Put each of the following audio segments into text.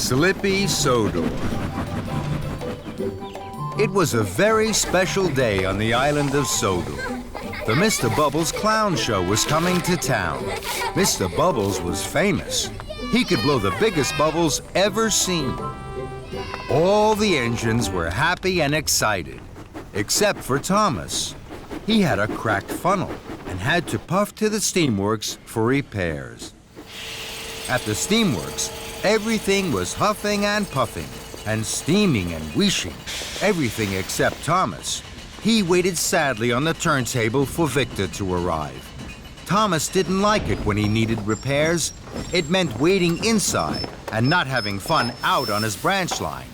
Slippy Sodor. It was a very special day on the island of Sodor. The Mr. Bubbles clown show was coming to town. Mr. Bubbles was famous. He could blow the biggest bubbles ever seen. All the engines were happy and excited, except for Thomas. He had a cracked funnel and had to puff to the steamworks for repairs. At the steamworks, everything was huffing and puffing and steaming and wheeshing, everything except Thomas. He waited sadly on the turntable for Victor to arrive. Thomas didn't like it when he needed repairs. It meant waiting inside and not having fun out on his branch line.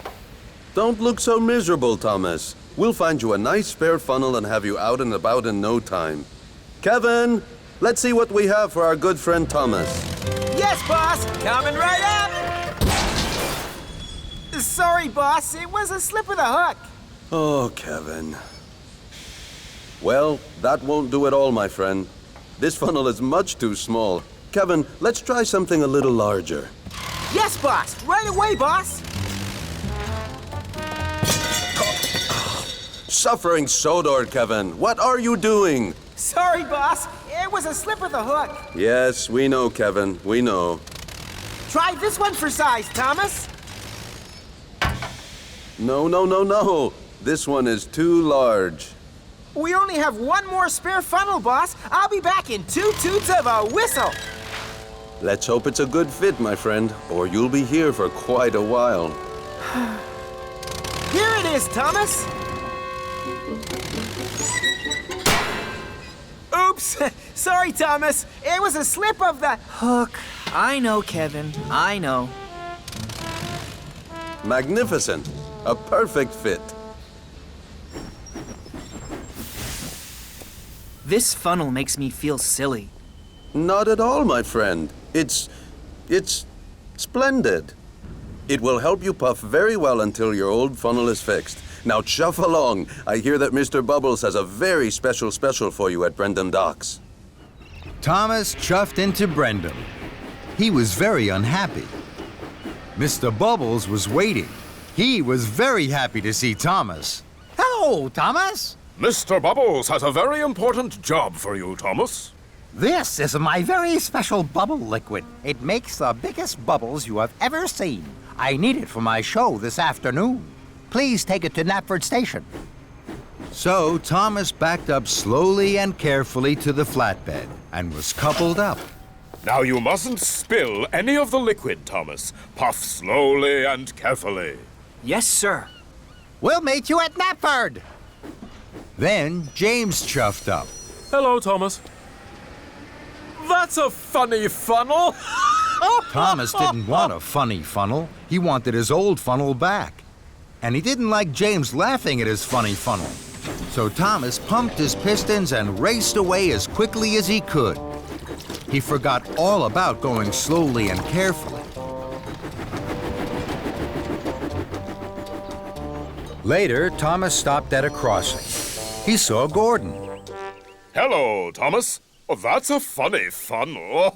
Don't look so miserable, Thomas. We'll find you a nice spare funnel and have you out and about in no time. Kevin, let's see what we have for our good friend Thomas. Yes, boss! Coming right up! Sorry, boss. It was a slip of the hook. Oh, Kevin. Well, that won't do at all, my friend. This funnel is much too small. Kevin, let's try something a little larger. Yes, boss. Right away, boss. Suffering Sodor, Kevin. What are you doing? Sorry, boss. It was a slip of the hook. Yes, we know, Kevin. We know. Try this one for size, Thomas. No. This one is too large. We only have one more spare funnel, boss. I'll be back in 2 toots of a whistle. Let's hope it's a good fit, my friend, or you'll be here for quite a while. Here it is, Thomas. Oops. Sorry, Thomas. It was a slip of the hook. I know, Kevin. I know. Magnificent. A perfect fit. This funnel makes me feel silly. Not at all, my friend. It's splendid. It will help you puff very well until your old funnel is fixed. Now chuff along. I hear that Mr. Bubbles has a very special for you at Brendam Docks. Thomas chuffed into Brendam. He was very unhappy. Mr. Bubbles was waiting. He was very happy to see Thomas. Hello, Thomas. Mr. Bubbles has a very important job for you, Thomas. This is my very special bubble liquid. It makes the biggest bubbles you have ever seen. I need it for my show this afternoon. Please take it to Knapford Station. So Thomas backed up slowly and carefully to the flatbed and was coupled up. Now you mustn't spill any of the liquid, Thomas. Puff slowly and carefully. Yes, sir. We'll meet you at Knapford. Then James chuffed up. Hello, Thomas. That's a funny funnel. Thomas didn't want a funny funnel. He wanted his old funnel back. And he didn't like James laughing at his funny funnel. So Thomas pumped his pistons and raced away as quickly as he could. He forgot all about going slowly and carefully. Later, Thomas stopped at a crossing. He saw Gordon. Hello, Thomas. Oh, that's a funny funnel.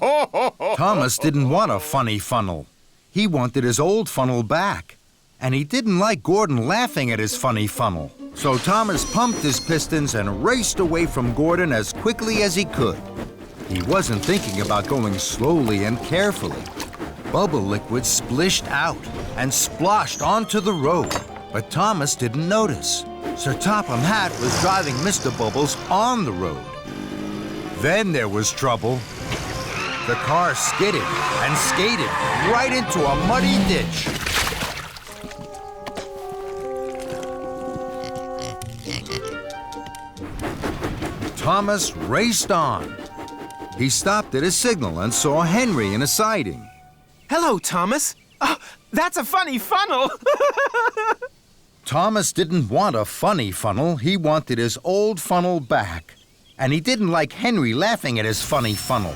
Thomas didn't want a funny funnel. He wanted his old funnel back. And he didn't like Gordon laughing at his funny funnel. So Thomas pumped his pistons and raced away from Gordon as quickly as he could. He wasn't thinking about going slowly and carefully. Bubble liquid splished out and sploshed onto the road. But Thomas didn't notice. Sir Topham Hatt was driving Mr. Bubbles on the road. Then there was trouble. The car skidded and skated right into a muddy ditch. Thomas raced on. He stopped at a signal and saw Henry in a siding. Hello, Thomas. Oh, that's a funny funnel. Thomas didn't want a funny funnel. He wanted his old funnel back. And he didn't like Henry laughing at his funny funnel.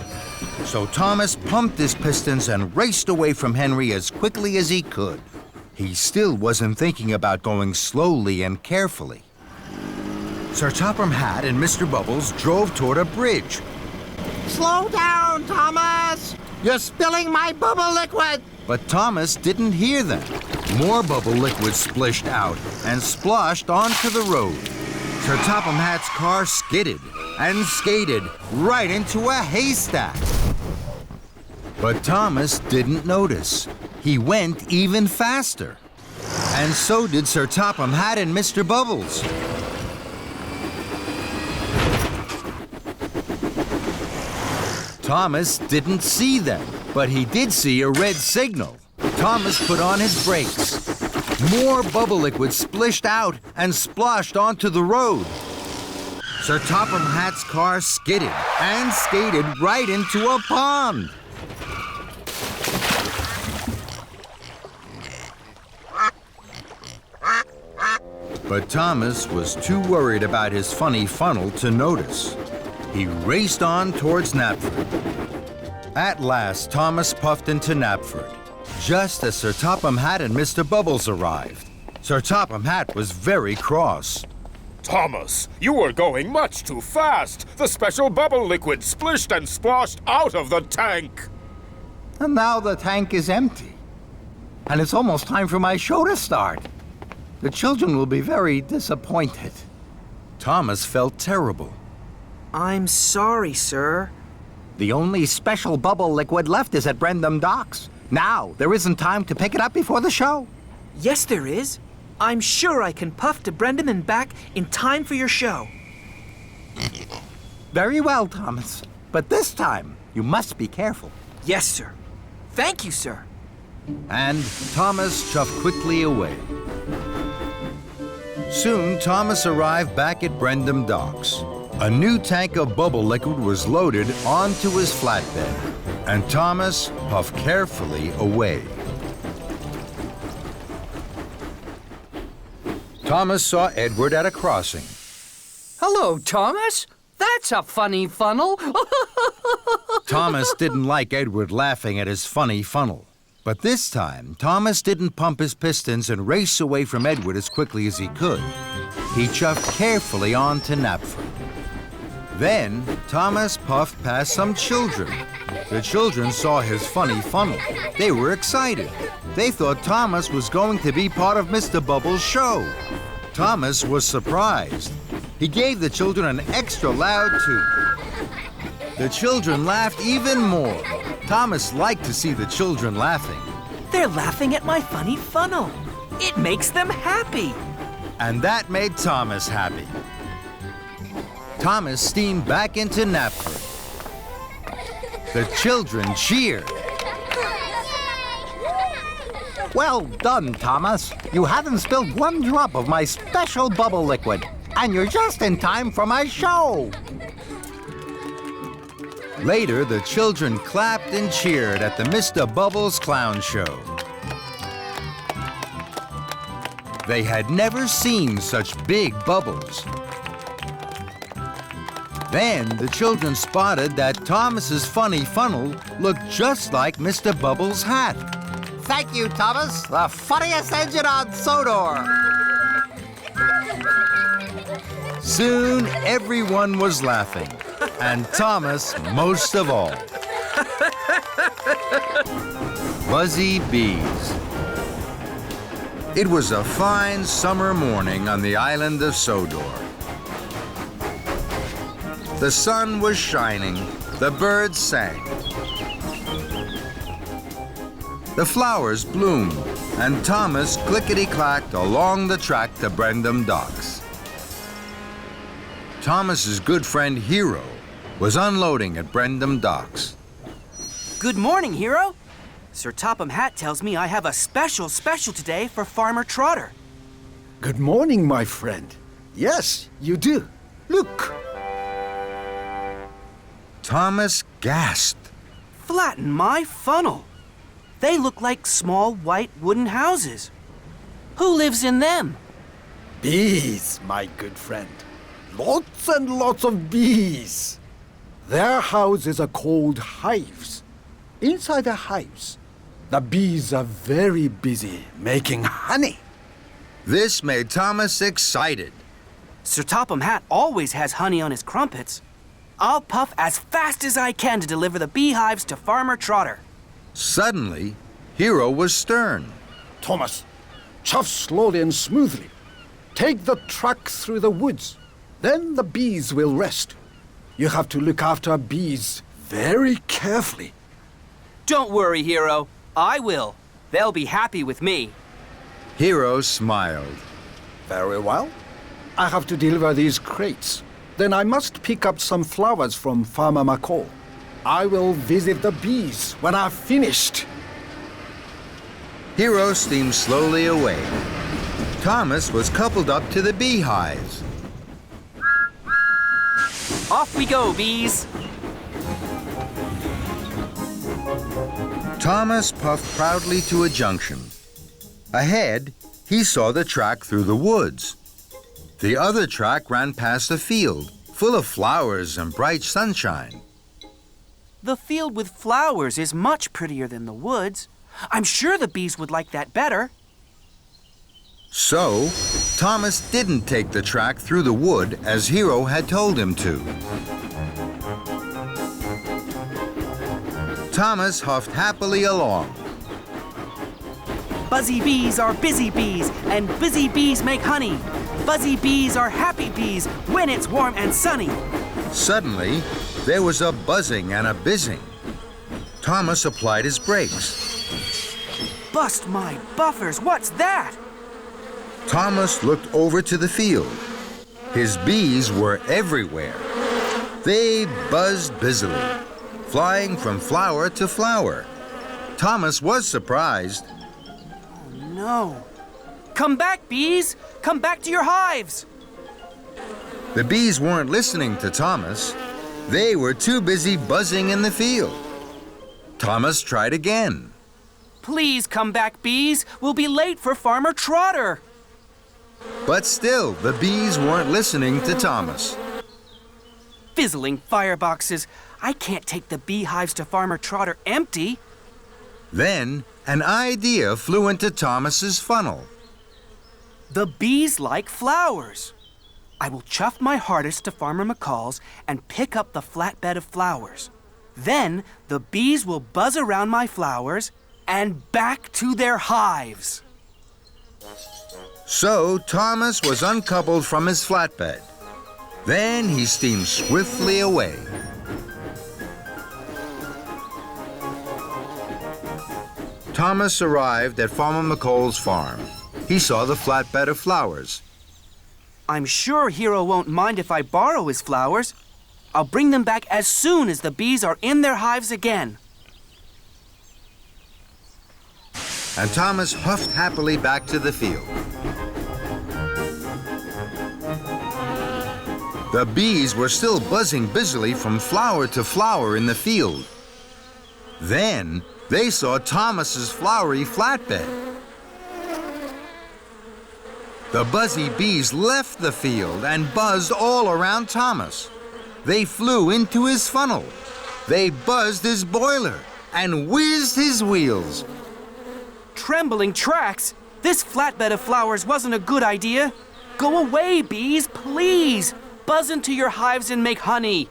So Thomas pumped his pistons and raced away from Henry as quickly as he could. He still wasn't thinking about going slowly and carefully. Sir Topham Hatt and Mr. Bubbles drove toward a bridge. Slow down, Thomas. You're spilling my bubble liquid. but Thomas didn't hear them. More bubble liquid splished out and splashed onto the road. Sir Topham Hatt's car skidded and skated right into a haystack. But Thomas didn't notice. He went even faster. And so did Sir Topham Hatt and Mr. Bubbles. Thomas didn't see them, but he did see a red signal. Thomas put on his brakes. More bubble liquid splished out and splashed onto the road. Sir Topham Hatt's car skidded and skated right into a pond. But Thomas was too worried about his funny funnel to notice. He raced on towards Knapford. At last, Thomas puffed into Knapford, just as Sir Topham Hatt and Mr. Bubbles arrived. Sir Topham Hatt was very cross. Thomas, you were going much too fast. The special bubble liquid splished and splashed out of the tank. And now the tank is empty. And it's almost time for my show to start. The children will be very disappointed. Thomas felt terrible. I'm sorry, sir. The only special bubble liquid left is at Brendam Docks. Now, there isn't time to pick it up before the show. Yes, there is. I'm sure I can puff to Brendam and back in time for your show. Very well, Thomas. But this time, you must be careful. Yes, sir. Thank you, sir. And Thomas chuffed quickly away. Soon, Thomas arrived back at Brendam Docks. A new tank of bubble liquid was loaded onto his flatbed, and Thomas puffed carefully away. Thomas saw Edward at a crossing. Hello, Thomas. That's a funny funnel. Thomas didn't like Edward laughing at his funny funnel. But this time, Thomas didn't pump his pistons and race away from Edward as quickly as he could. He chuffed carefully on to Knapford. Then, Thomas puffed past some children. The children saw his funny funnel. They were excited. They thought Thomas was going to be part of Mr. Bubbles' show. Thomas was surprised. He gave the children an extra loud toot. The children laughed even more. Thomas liked to see the children laughing. They're laughing at my funny funnel. It makes them happy. And that made Thomas happy. Thomas steamed back into Knapford. The children cheered. Well done, Thomas. You haven't spilled one drop of my special bubble liquid. And you're just in time for my show. Later, the children clapped and cheered at the Mr. Bubbles Clown Show. They had never seen such big bubbles. Then the children spotted that Thomas's funny funnel looked just like Mr. Bubbles' hat. Thank you, Thomas. The funniest engine on Sodor. Soon, everyone was laughing, and Thomas most of all. Buzzy bees. It was a fine summer morning on the island of Sodor. The sun was shining, the birds sang. The flowers bloomed, and Thomas clickety-clacked along the track to Brendam Docks. Thomas's good friend Hero was unloading at Brendam Docks. Good morning, Hero. Sir Topham Hatt tells me I have a special today for Farmer Trotter. Good morning, my friend. Yes, you do. Look. Thomas gasped. Flatten my funnel. They look like small white wooden houses. Who lives in them? Bees, my good friend. Lots and lots of bees. Their houses are called hives. Inside the hives, the bees are very busy making honey. This made Thomas excited. Sir Topham Hatt always has honey on his crumpets. I'll puff as fast as I can to deliver the beehives to Farmer Trotter. Suddenly, Hero was stern. Thomas, chuff slowly and smoothly. Take the track through the woods. Then the bees will rest. You have to look after bees very carefully. Don't worry, Hero. I will. They'll be happy with me. Hero smiled. Very well. I have to deliver these crates. Then I must pick up some flowers from Farmer McCall. I will visit the bees when I've finished. Hero steamed slowly away. Thomas was coupled up to the beehives. Off we go, bees. Thomas puffed proudly to a junction. Ahead, he saw the track through the woods. The other track ran past a field full of flowers and bright sunshine. The field with flowers is much prettier than the woods. I'm sure the bees would like that better. So, Thomas didn't take the track through the wood as Hero had told him to. Thomas huffed happily along. Buzzy bees are busy bees, and busy bees make honey. Buzzy bees are happy bees when it's warm and sunny. Suddenly, there was a buzzing and a bizzing. Thomas applied his brakes. Bust my buffers, what's that? Thomas looked over to the field. His bees were everywhere. They buzzed busily, flying from flower to flower. Thomas was surprised. Oh, no. Come back, bees! Come back to your hives! The bees weren't listening to Thomas. They were too busy buzzing in the field. Thomas tried again. Please come back, bees. We'll be late for Farmer Trotter. But still, the bees weren't listening to Thomas. Fizzling fireboxes. I can't take the beehives to Farmer Trotter empty. Then, an idea flew into Thomas's funnel. The bees like flowers. I will chuff my hardest to Farmer McCall's and pick up the flatbed of flowers. Then, the bees will buzz around my flowers and back to their hives. So, Thomas was uncoupled from his flatbed. Then he steamed swiftly away. Thomas arrived at Farmer McCall's farm. He saw the flatbed of flowers. I'm sure Hero won't mind if I borrow his flowers. I'll bring them back as soon as the bees are in their hives again. And Thomas huffed happily back to the field. The bees were still buzzing busily from flower to flower in the field. Then they saw Thomas's flowery flatbed. The buzzy bees left the field and buzzed all around Thomas. They flew into his funnel. They buzzed his boiler and whizzed his wheels. Trembling tracks! This flatbed of flowers wasn't a good idea. Go away, bees, please! Buzz into your hives and make honey.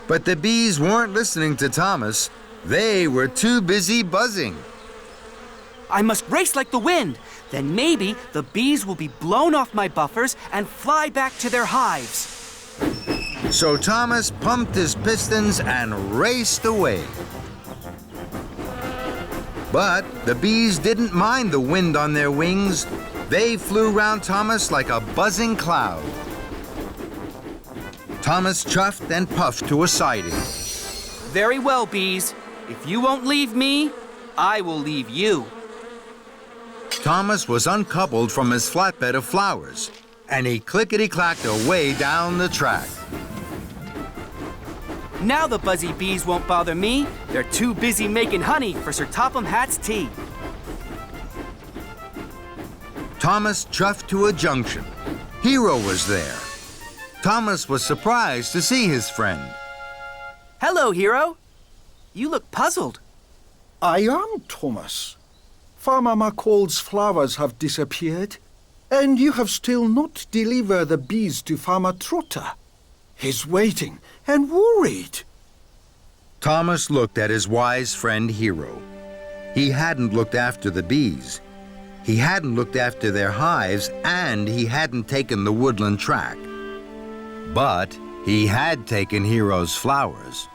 But the bees weren't listening to Thomas. They were too busy buzzing. I must race like the wind. Then maybe the bees will be blown off my buffers and fly back to their hives. So Thomas pumped his pistons and raced away. But the bees didn't mind the wind on their wings. They flew round Thomas like a buzzing cloud. Thomas chuffed and puffed to a siding. Very well, bees. If you won't leave me, I will leave you. Thomas was uncoupled from his flatbed of flowers, and he clickety-clacked away down the track. Now the buzzy bees won't bother me. They're too busy making honey for Sir Topham Hatt's tea. Thomas chuffed to a junction. Hero was there. Thomas was surprised to see his friend. Hello, Hero. You look puzzled. I am, Thomas. Farmer McCall's flowers have disappeared, and you have still not delivered the bees to Farmer Trotter. He's waiting and worried. Thomas looked at his wise friend Hero. He hadn't looked after the bees. He hadn't looked after their hives, and he hadn't taken the woodland track. But he had taken Hero's flowers.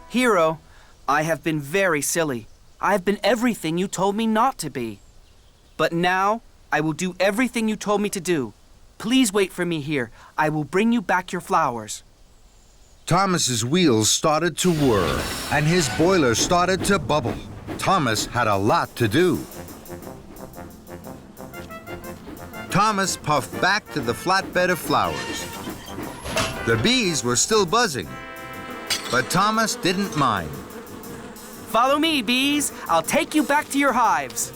Hero, I have been very silly. I have been everything you told me not to be. But now, I will do everything you told me to do. Please wait for me here. I will bring you back your flowers. Thomas's wheels started to whir, and his boiler started to bubble. Thomas had a lot to do. Thomas puffed back to the flatbed of flowers. The bees were still buzzing, but Thomas didn't mind. Follow me, bees. I'll take you back to your hives.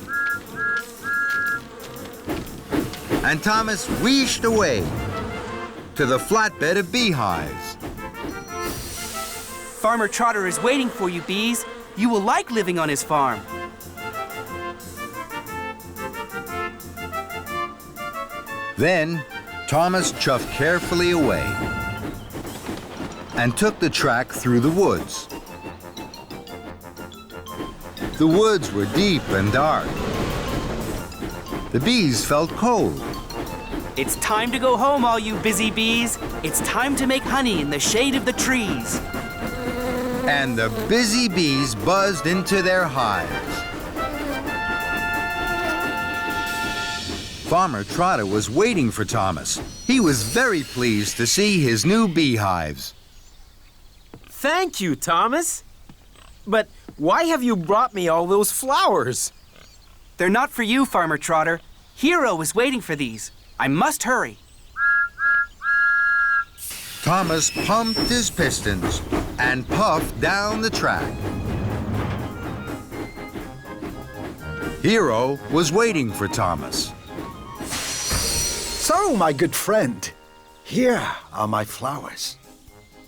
And Thomas wheeshed away to the flatbed of beehives. Farmer Trotter is waiting for you, bees. You will like living on his farm. Then Thomas chuffed carefully away and took the track through the woods. The woods were deep and dark. The bees felt cold. It's time to go home, all you busy bees. It's time to make honey in the shade of the trees. And the busy bees buzzed into their hives. Farmer Trotter was waiting for Thomas. He was very pleased to see his new beehives. Thank you, Thomas. But why have you brought me all those flowers? They're not for you, Farmer Trotter. Hero is waiting for these. I must hurry. Thomas pumped his pistons and puffed down the track. Hero was waiting for Thomas. So, my good friend, here are my flowers.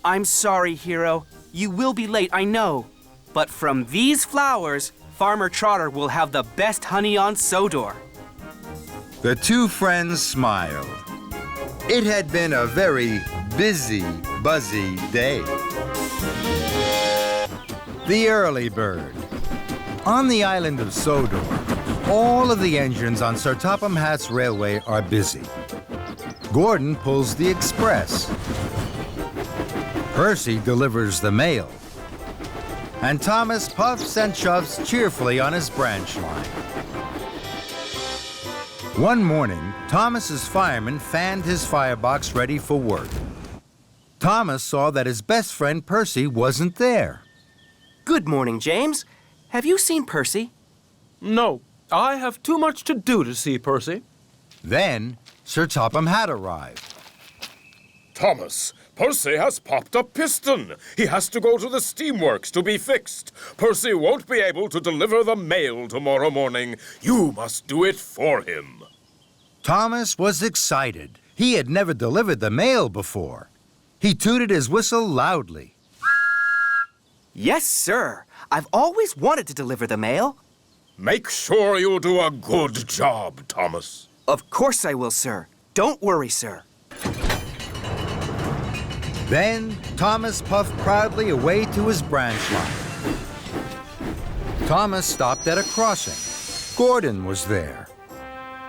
I'm sorry, Hero. You will be late, I know. But from these flowers, Farmer Trotter will have the best honey on Sodor. The two friends smiled. It had been a very busy, buzzy day. The early bird. On the island of Sodor, all of the engines on Sir Topham Hatt's railway are busy. Gordon pulls the express. Percy delivers the mail. And Thomas puffs and chuffs cheerfully on his branch line. One morning, Thomas's fireman fanned his firebox ready for work. Thomas saw that his best friend Percy wasn't there. Good morning, James. Have you seen Percy? No, I have too much to do to see Percy. Then Sir Topham Hatt arrived. Thomas, Percy has popped a piston. He has to go to the steamworks to be fixed. Percy won't be able to deliver the mail tomorrow morning. You must do it for him. Thomas was excited. He had never delivered the mail before. He tooted his whistle loudly. Yes, sir. I've always wanted to deliver the mail. Make sure you do a good job, Thomas. Of course I will, sir. Don't worry, sir. Then Thomas puffed proudly away to his branch line. Thomas stopped at a crossing. Gordon was there.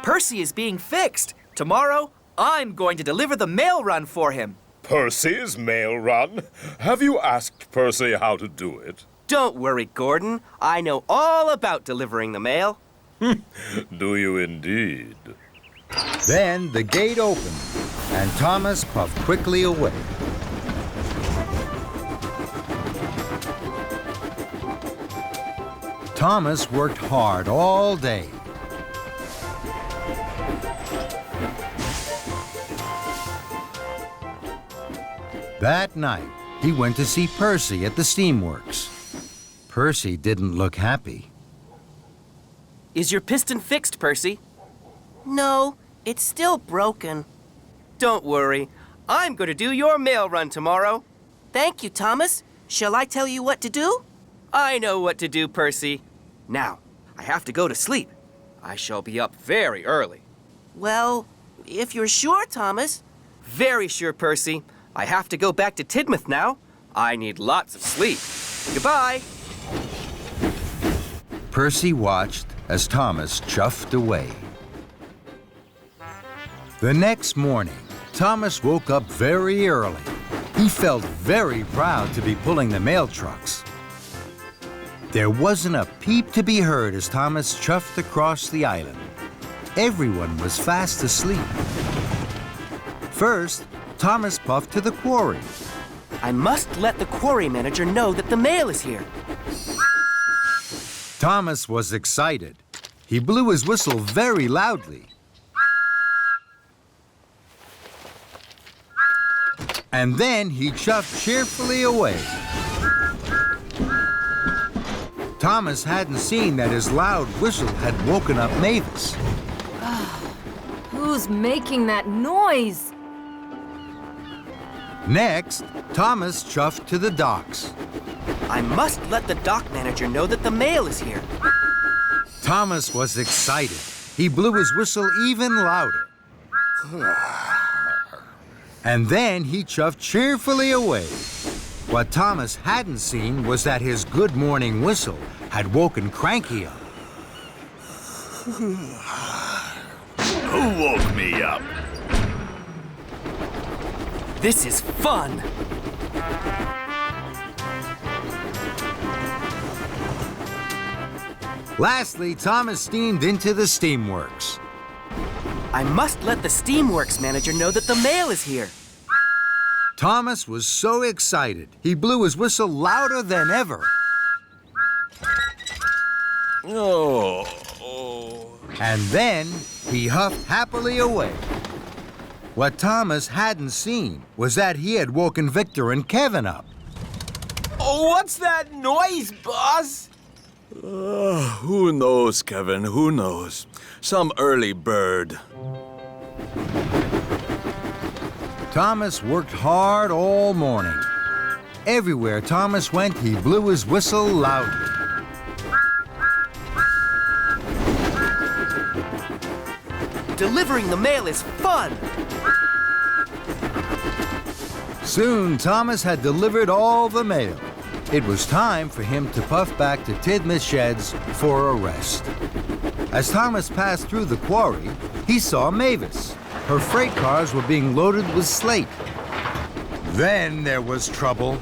Percy is being fixed. Tomorrow, I'm going to deliver the mail run for him. Percy's mail run? Have you asked Percy how to do it? Don't worry, Gordon. I know all about delivering the mail. Do you indeed? Then the gate opened, and Thomas puffed quickly away. Thomas worked hard all day. That night, he went to see Percy at the steamworks. Percy didn't look happy. Is your piston fixed, Percy? No, it's still broken. Don't worry. I'm going to do your mail run tomorrow. Thank you, Thomas. Shall I tell you what to do? I know what to do, Percy. Now, I have to go to sleep. I shall be up very early. Well, if you're sure, Thomas. Very sure, Percy. I have to go back to Tidmouth now. I need lots of sleep. Goodbye. Percy watched as Thomas chuffed away. The next morning, Thomas woke up very early. He felt very proud to be pulling the mail trucks. There wasn't a peep to be heard as Thomas chuffed across the island. Everyone was fast asleep. First, Thomas puffed to the quarry. I must let the quarry manager know that the mail is here. Thomas was excited. He blew his whistle very loudly. And then he chuffed cheerfully away. Thomas hadn't seen that his loud whistle had woken up Mavis. Who's making that noise? Next, Thomas chuffed to the docks. I must let the dock manager know that the mail is here. Thomas was excited. He blew his whistle even louder. And then he chuffed cheerfully away. What Thomas hadn't seen was that his good morning whistle had woken Cranky up. Who woke me up? This is fun. Lastly, Thomas steamed into the steamworks. I must let the steamworks manager know that the mail is here. Thomas was so excited, he blew his whistle louder than ever. And then he huffed happily away. What Thomas hadn't seen was that he had woken Victor and Kevin up. Oh, what's that noise, boss? Who knows, Kevin? Who knows? Some early bird. Thomas worked hard all morning. Everywhere Thomas went, he blew his whistle loudly. Delivering the mail is fun. Soon, Thomas had delivered all the mail. It was time for him to puff back to Tidmouth Sheds for a rest. As Thomas passed through the quarry, he saw Mavis. Her freight cars were being loaded with slate. Then there was trouble.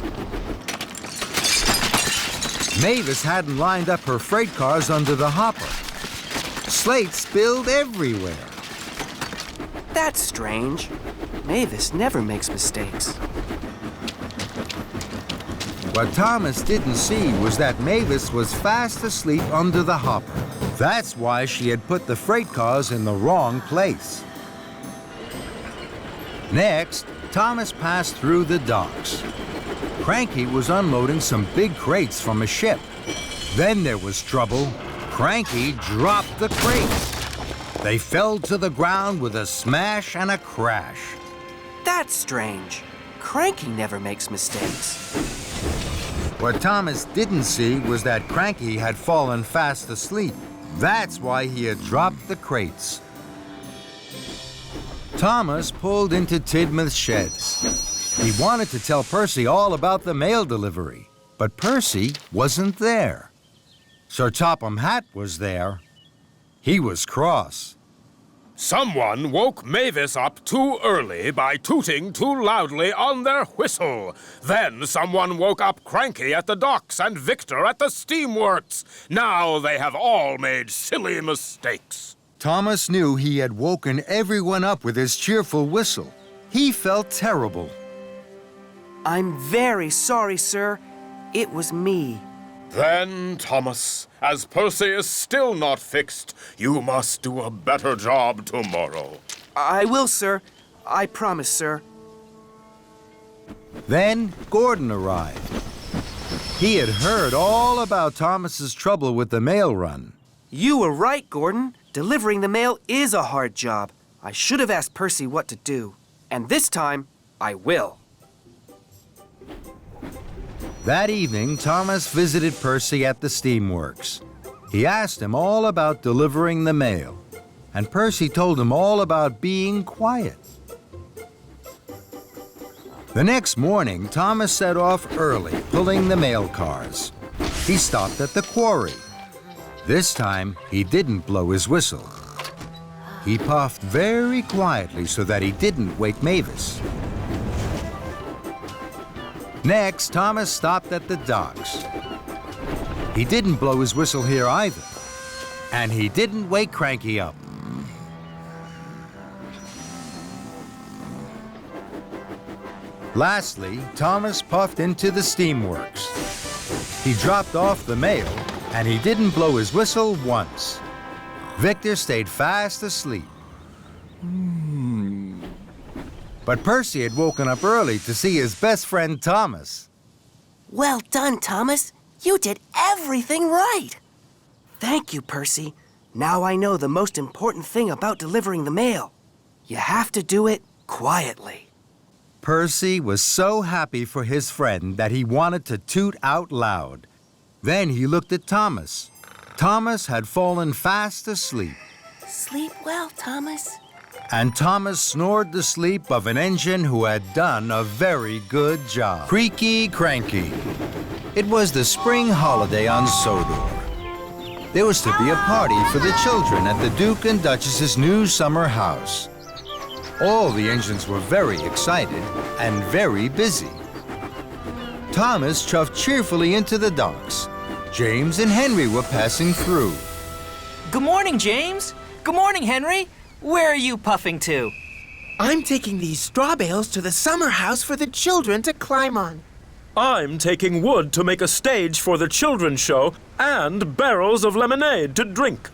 Mavis hadn't lined up her freight cars under the hopper. Slate spilled everywhere. That's strange. Mavis never makes mistakes. What Thomas didn't see was that Mavis was fast asleep under the hopper. That's why she had put the freight cars in the wrong place. Next, Thomas passed through the docks. Cranky was unloading some big crates from a ship. Then there was trouble. Cranky dropped the crates. They fell to the ground with a smash and a crash. That's strange. Cranky never makes mistakes. What Thomas didn't see was that Cranky had fallen fast asleep. That's why he had dropped the crates. Thomas pulled into Tidmouth Sheds. He wanted to tell Percy all about the mail delivery, but Percy wasn't there. Sir Topham Hatt was there. He was cross. Someone woke Mavis up too early by tooting too loudly on their whistle. Then someone woke up Cranky at the docks and Victor at the steamworks. Now they have all made silly mistakes. Thomas knew he had woken everyone up with his cheerful whistle. He felt terrible. I'm very sorry, sir. It was me. Then, Thomas, as Percy is still not fixed, you must do a better job tomorrow. I will, sir. I promise, sir. Then Gordon arrived. He had heard all about Thomas's trouble with the mail run. You were right, Gordon. Delivering the mail is a hard job. I should have asked Percy what to do. And this time, I will. That evening, Thomas visited Percy at the steamworks. He asked him all about delivering the mail, and Percy told him all about being quiet. The next morning, Thomas set off early, pulling the mail cars. He stopped at the quarry. This time, he didn't blow his whistle. He puffed very quietly so that he didn't wake Mavis. Next, Thomas stopped at the docks. He didn't blow his whistle here either. And he didn't wake Cranky up. Lastly, Thomas puffed into the steamworks. He dropped off the mail, and he didn't blow his whistle once. Victor stayed fast asleep. But Percy had woken up early to see his best friend Thomas. Well done, Thomas. You did everything right. Thank you, Percy. Now I know the most important thing about delivering the mail. You have to do it quietly. Percy was so happy for his friend that he wanted to toot out loud. Then he looked at Thomas. Thomas had fallen fast asleep. Sleep well, Thomas. And Thomas snored the sleep of an engine who had done a very good job. Creaky Cranky. It was the spring holiday on Sodor. There was to be a party for the children at the Duke and Duchess's new summer house. All the engines were very excited and very busy. Thomas chuffed cheerfully into the docks. James and Henry were passing through. Good morning, James. Good morning, Henry. Where are you puffing to? I'm taking these straw bales to the summer house for the children to climb on. I'm taking wood to make a stage for the children's show and barrels of lemonade to drink.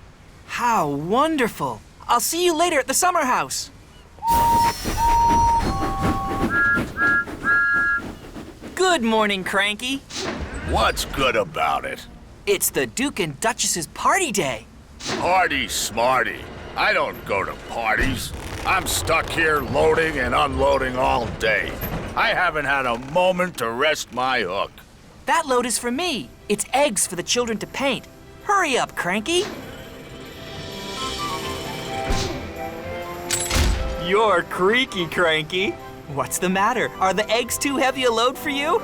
How wonderful. I'll see you later at the summer house. Good morning, Cranky. What's good about it? It's the Duke and Duchess's party day. Party smarty. I don't go to parties. I'm stuck here loading and unloading all day. I haven't had a moment to rest my hook. That load is for me. It's eggs for the children to paint. Hurry up, Cranky. You're creaky, Cranky. What's the matter? Are the eggs too heavy a load for you?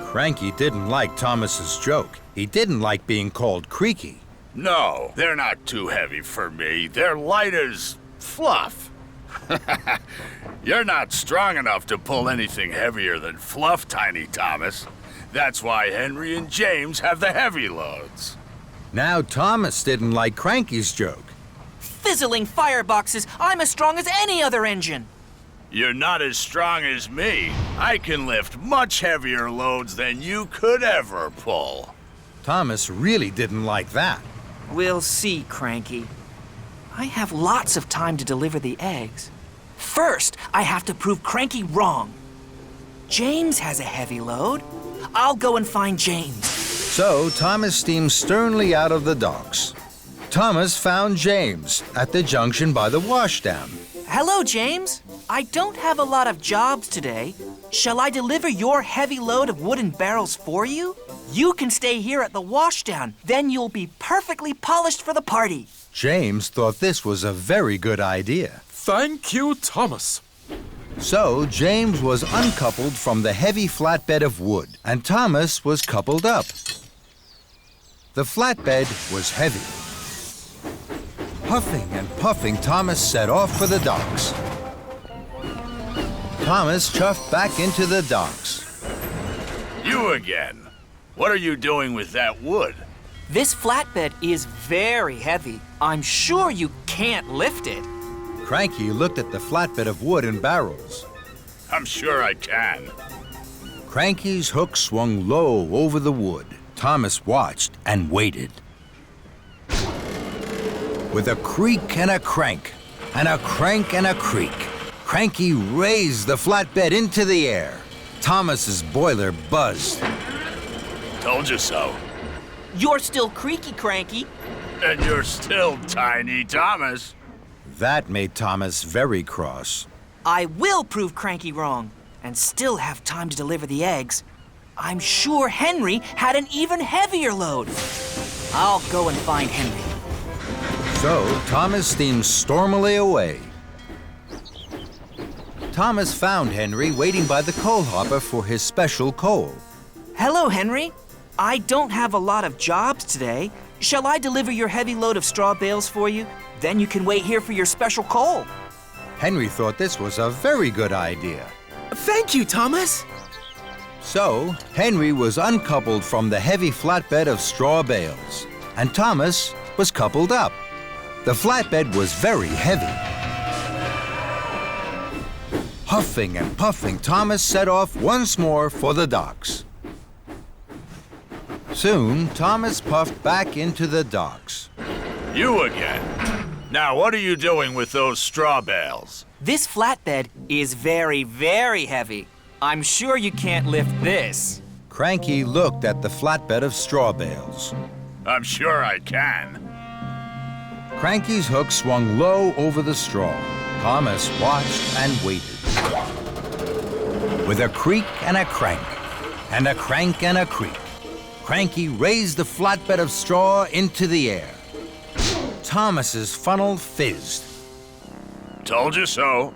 Cranky didn't like Thomas's joke. He didn't like being called creaky. No, they're not too heavy for me. They're light as fluff. You're not strong enough to pull anything heavier than fluff, Tiny Thomas. That's why Henry and James have the heavy loads. Now Thomas didn't like Cranky's joke. Fizzling fireboxes, I'm as strong as any other engine. You're not as strong as me. I can lift much heavier loads than you could ever pull. Thomas really didn't like that. We'll see, Cranky. I have lots of time to deliver the eggs. First, I have to prove Cranky wrong. James has a heavy load. I'll go and find James. So Thomas steamed sternly out of the docks. Thomas found James at the junction by the washdown. Hello, James. I don't have a lot of jobs today. Shall I deliver your heavy load of wooden barrels for you? You can stay here at the washdown. Then you'll be perfectly polished for the party. James thought this was a very good idea. Thank you, Thomas. So James was uncoupled from the heavy flatbed of wood, and Thomas was coupled up. The flatbed was heavy. Huffing and puffing, Thomas set off for the docks. Thomas chuffed back into the docks. You again. What are you doing with that wood? This flatbed is very heavy. I'm sure you can't lift it. Cranky looked at the flatbed of wood and barrels. I'm sure I can. Cranky's hook swung low over the wood. Thomas watched and waited. With a creak and a crank, and a crank and a creak, Cranky raised the flatbed into the air. Thomas's boiler buzzed. Told you so. You're still creaky, Cranky. And you're still Tiny Thomas. That made Thomas very cross. I will prove Cranky wrong, and still have time to deliver the eggs. I'm sure Henry had an even heavier load. I'll go and find Henry. So Thomas steamed stormily away. Thomas found Henry waiting by the coal hopper for his special coal. Hello, Henry. I don't have a lot of jobs today. Shall I deliver your heavy load of straw bales for you? Then you can wait here for your special coal. Henry thought this was a very good idea. Thank you, Thomas. So, Henry was uncoupled from the heavy flatbed of straw bales, and Thomas was coupled up. The flatbed was very heavy. Huffing and puffing, Thomas set off once more for the docks. Soon, Thomas puffed back into the docks. You again. Now, what are you doing with those straw bales? This flatbed is very, very heavy. I'm sure you can't lift this. Cranky looked at the flatbed of straw bales. I'm sure I can. Cranky's hook swung low over the straw. Thomas watched and waited. With a creak and a crank, and a crank and a creak, Cranky raised the flatbed of straw into the air. Thomas's funnel fizzed. Told you so.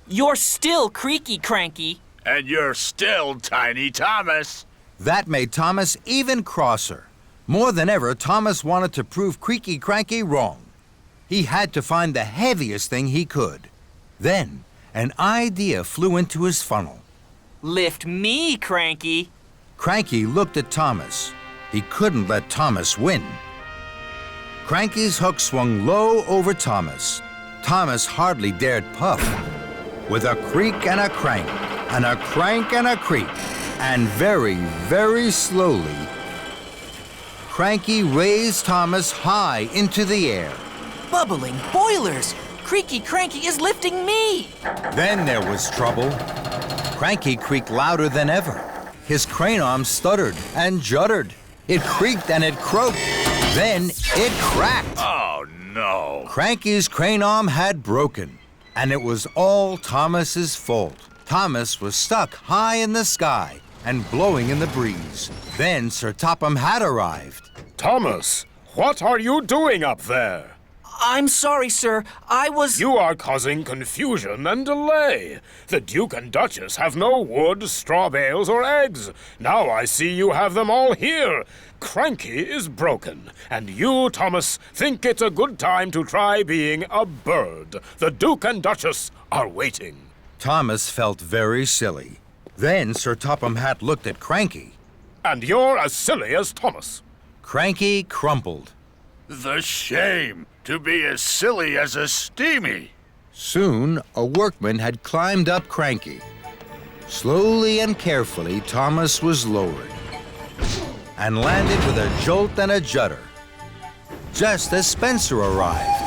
You're still Creaky Cranky. And you're still Tiny Thomas. That made Thomas even crosser. More than ever, Thomas wanted to prove Creaky Cranky wrong. He had to find the heaviest thing he could. Then, an idea flew into his funnel. Lift me, Cranky. Cranky looked at Thomas. He couldn't let Thomas win. Cranky's hook swung low over Thomas. Thomas hardly dared puff. With a creak and a crank, and a crank and a creak, and very, very slowly, Cranky raised Thomas high into the air. Bubbling boilers! Creaky Cranky is lifting me! Then there was trouble. Cranky creaked louder than ever. His crane arm stuttered and juddered. It creaked and it croaked. Then it cracked. Oh, no. Cranky's crane arm had broken, and it was all Thomas's fault. Thomas was stuck high in the sky and blowing in the breeze. Then Sir Topham had arrived. Thomas, what are you doing up there? I'm sorry, sir. I was... You are causing confusion and delay. The Duke and Duchess have no wood, straw bales, or eggs. Now I see you have them all here. Cranky is broken, and you, Thomas, think it's a good time to try being a bird. The Duke and Duchess are waiting. Thomas felt very silly. Then Sir Topham Hatt looked at Cranky. And you're as silly as Thomas. Cranky crumpled. The shame to be as silly as a Steamy. Soon, a workman had climbed up Cranky. Slowly and carefully, Thomas was lowered and landed with a jolt and a judder, just as Spencer arrived.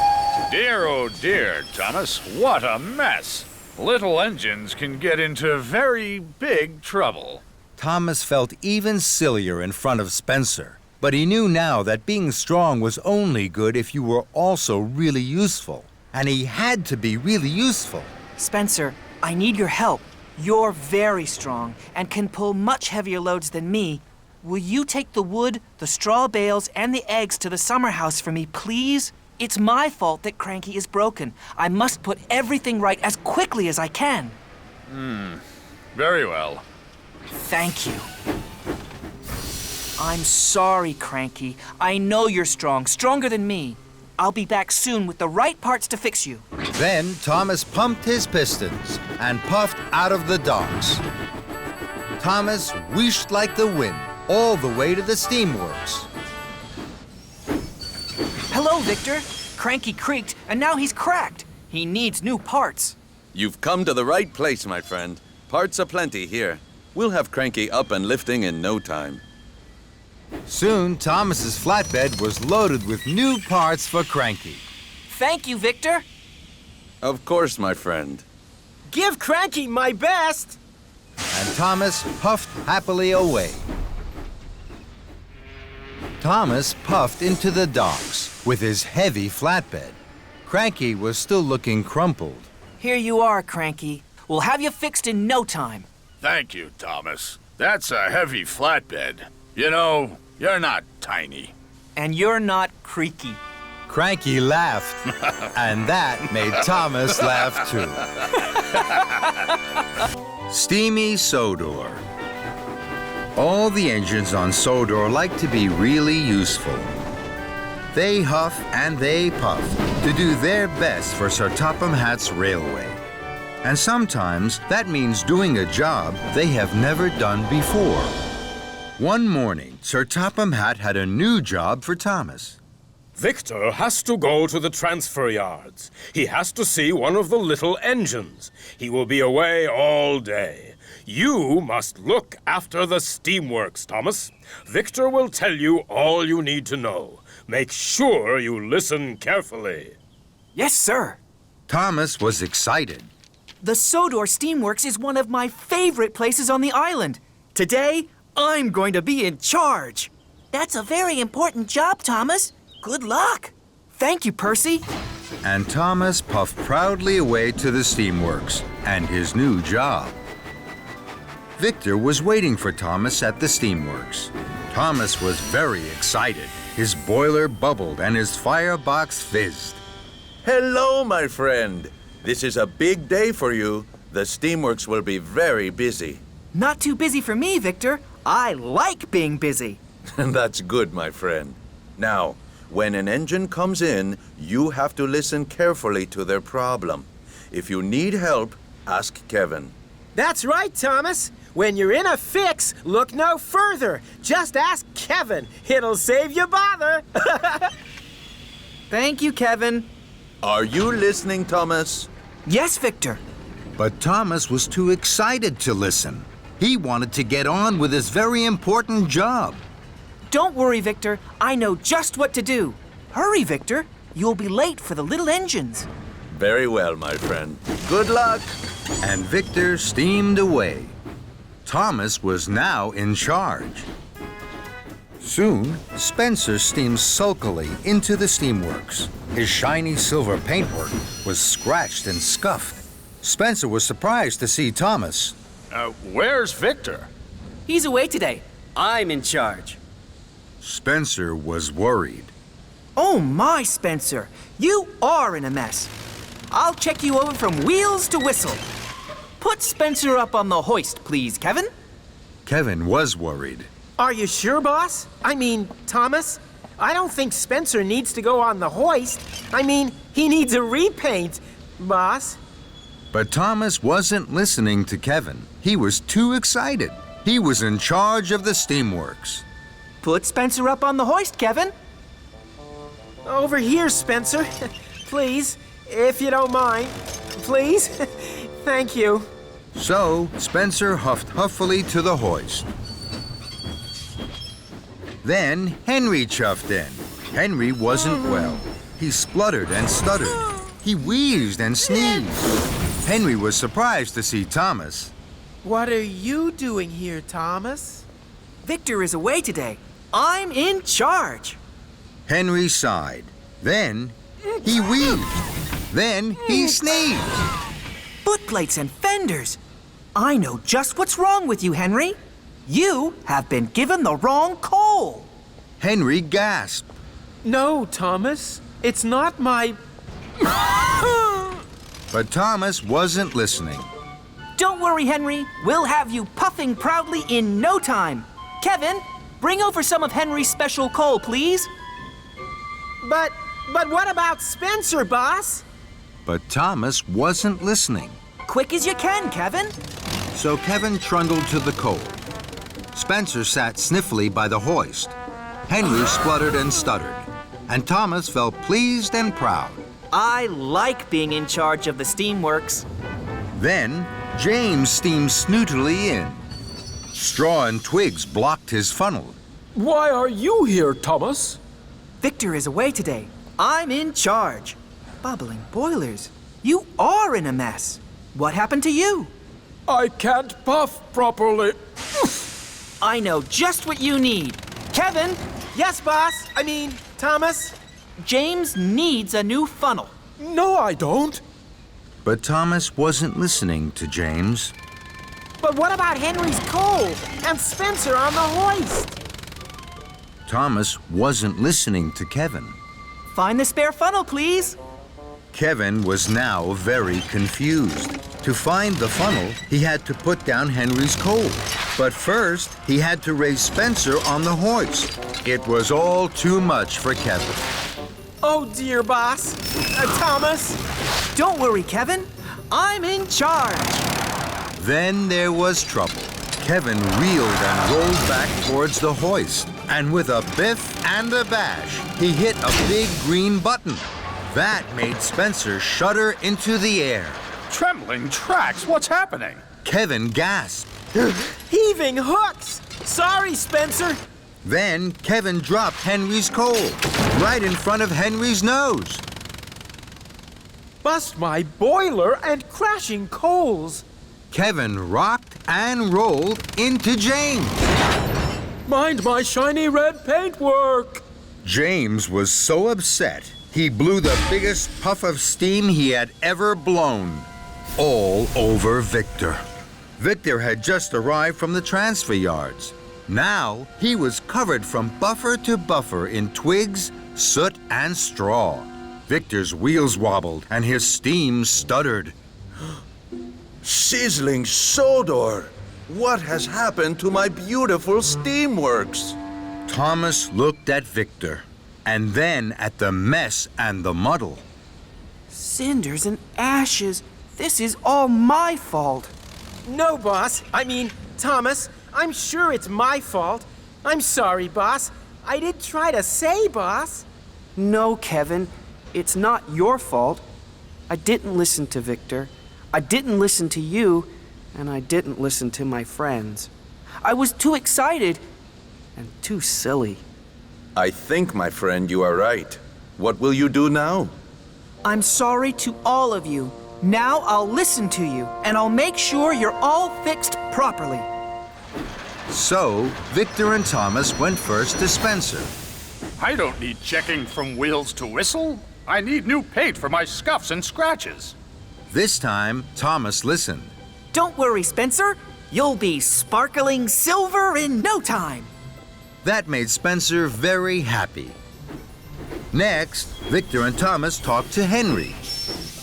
Dear, oh dear, Thomas, what a mess. Little engines can get into very big trouble. Thomas felt even sillier in front of Spencer, but he knew now that being strong was only good if you were also really useful. And he had to be really useful. Spencer, I need your help. You're very strong and can pull much heavier loads than me. Will you take the wood, the straw bales, and the eggs to the summer house for me, please? It's my fault that Cranky is broken. I must put everything right as quickly as I can. Very well. Thank you. I'm sorry, Cranky. I know you're strong, stronger than me. I'll be back soon with the right parts to fix you. Then Thomas pumped his pistons and puffed out of the docks. Thomas wheeshed like the wind all the way to the steamworks. Hello, Victor. Cranky creaked, and now he's cracked. He needs new parts. You've come to the right place, my friend. Parts aplenty here. We'll have Cranky up and lifting in no time. Soon, Thomas's flatbed was loaded with new parts for Cranky. Thank you, Victor. Of course, my friend. Give Cranky my best. And Thomas puffed happily away. Thomas puffed into the docks with his heavy flatbed. Cranky was still looking crumpled. Here you are, Cranky. We'll have you fixed in no time. Thank you, Thomas. That's a heavy flatbed. You know, you're not tiny. And you're not creaky. Cranky laughed, and that made Thomas laugh too. Steamy Sodor. All the engines on Sodor like to be really useful. They huff and they puff to do their best for Sir Topham Hatt's railway. And sometimes that means doing a job they have never done before. One morning, Sir Topham Hatt had a new job for Thomas. Victor has to go to the transfer yards. He has to see one of the little engines. He will be away all day. You must look after the steamworks, Thomas. Victor will tell you all you need to know. Make sure you listen carefully. Yes, sir. Thomas was excited. The Sodor Steamworks is one of my favorite places on the island. Today, I'm going to be in charge. That's a very important job, Thomas. Good luck. Thank you, Percy. And Thomas puffed proudly away to the steamworks and his new job. Victor was waiting for Thomas at the steamworks. Thomas was very excited. His boiler bubbled and his firebox fizzed. Hello, my friend. This is a big day for you. The steamworks will be very busy. Not too busy for me, Victor. I like being busy. That's good, my friend. Now, when an engine comes in, you have to listen carefully to their problem. If you need help, ask Kevin. That's right, Thomas. When you're in a fix, look no further. Just ask Kevin. It'll save you bother. Thank you, Kevin. Are you listening, Thomas? Yes, Victor. But Thomas was too excited to listen. He wanted to get on with his very important job. Don't worry, Victor. I know just what to do. Hurry, Victor. You'll be late for the little engines. Very well, my friend. Good luck. And Victor steamed away. Thomas was now in charge. Soon, Spencer steamed sulkily into the steamworks. His shiny silver paintwork was scratched and scuffed. Spencer was surprised to see Thomas. Where's Victor? He's away today. I'm in charge. Spencer was worried. Oh my, Spencer. You are in a mess. I'll check you over from wheels to whistle. Put Spencer up on the hoist, please, Kevin. Kevin was worried. Are you sure, boss? I mean, Thomas? I don't think Spencer needs to go on the hoist. I mean, he needs a repaint, boss. But Thomas wasn't listening to Kevin. He was too excited. He was in charge of the steamworks. Put Spencer up on the hoist, Kevin. Over here, Spencer. Please, if you don't mind. Please. Thank you. So, Spencer huffed huffily to the hoist. Then Henry chuffed in. Henry wasn't well. He spluttered and stuttered. He wheezed and sneezed. Henry was surprised to see Thomas. What are you doing here, Thomas? Victor is away today. I'm in charge. Henry sighed. Then he wheezed. Then he sneezed. Foot plates and fenders. I know just what's wrong with you, Henry. You have been given the wrong coal. Henry gasped. No, Thomas. It's not my... But Thomas wasn't listening. Don't worry, Henry. We'll have you puffing proudly in no time. Kevin, bring over some of Henry's special coal, please. But what about Spencer, boss? But Thomas wasn't listening. Quick as you can, Kevin. So Kevin trundled to the coal. Spencer sat sniffly by the hoist. Henry spluttered and stuttered. And Thomas felt pleased and proud. I like being in charge of the steamworks. Then James steamed snootily in. Straw and twigs blocked his funnel. Why are you here, Thomas? Victor is away today. I'm in charge. Bubbling boilers. You are in a mess. What happened to you? I can't puff properly. I know just what you need. Kevin! Yes, boss. I mean, Thomas. James needs a new funnel. No, I don't. But Thomas wasn't listening to James. But what about Henry's coal and Spencer on the hoist? Thomas wasn't listening to Kevin. Find the spare funnel, please. Kevin was now very confused. To find the funnel, he had to put down Henry's coal. But first, he had to raise Spencer on the hoist. It was all too much for Kevin. Oh, dear, boss. Thomas? Don't worry, Kevin. I'm in charge. Then there was trouble. Kevin reeled and rolled back towards the hoist, and with a biff and a bash, he hit a big green button. That made Spencer shudder into the air. Trembling tracks, what's happening? Kevin gasped. Heaving hooks! Sorry, Spencer. Then Kevin dropped Henry's coal right in front of Henry's nose. Bust my boiler and crashing coals. Kevin rocked and rolled into James. Mind my shiny red paintwork! James was so upset, he blew the biggest puff of steam he had ever blown. All over Victor. Victor had just arrived from the transfer yards. Now he was covered from buffer to buffer in twigs, soot, and straw. Victor's wheels wobbled and his steam stuttered. Sizzling Sodor! What has happened to my beautiful steamworks? Thomas looked at Victor, and then at the mess and the muddle. Cinders and ashes. This is all my fault. No, boss. Thomas, I'm sure it's my fault. I'm sorry, boss. I did try to say, boss. No, Kevin. It's not your fault. I didn't listen to Victor. I didn't listen to you. And I didn't listen to my friends. I was too excited and too silly. I think, my friend, you are right. What will you do now? I'm sorry to all of you. Now I'll listen to you, and I'll make sure you're all fixed properly. So, Victor and Thomas went first to Spencer. I don't need checking from wheels to whistle. I need new paint for my scuffs and scratches. This time, Thomas listened. Don't worry, Spencer. You'll be sparkling silver in no time. That made Spencer very happy. Next, Victor and Thomas talked to Henry.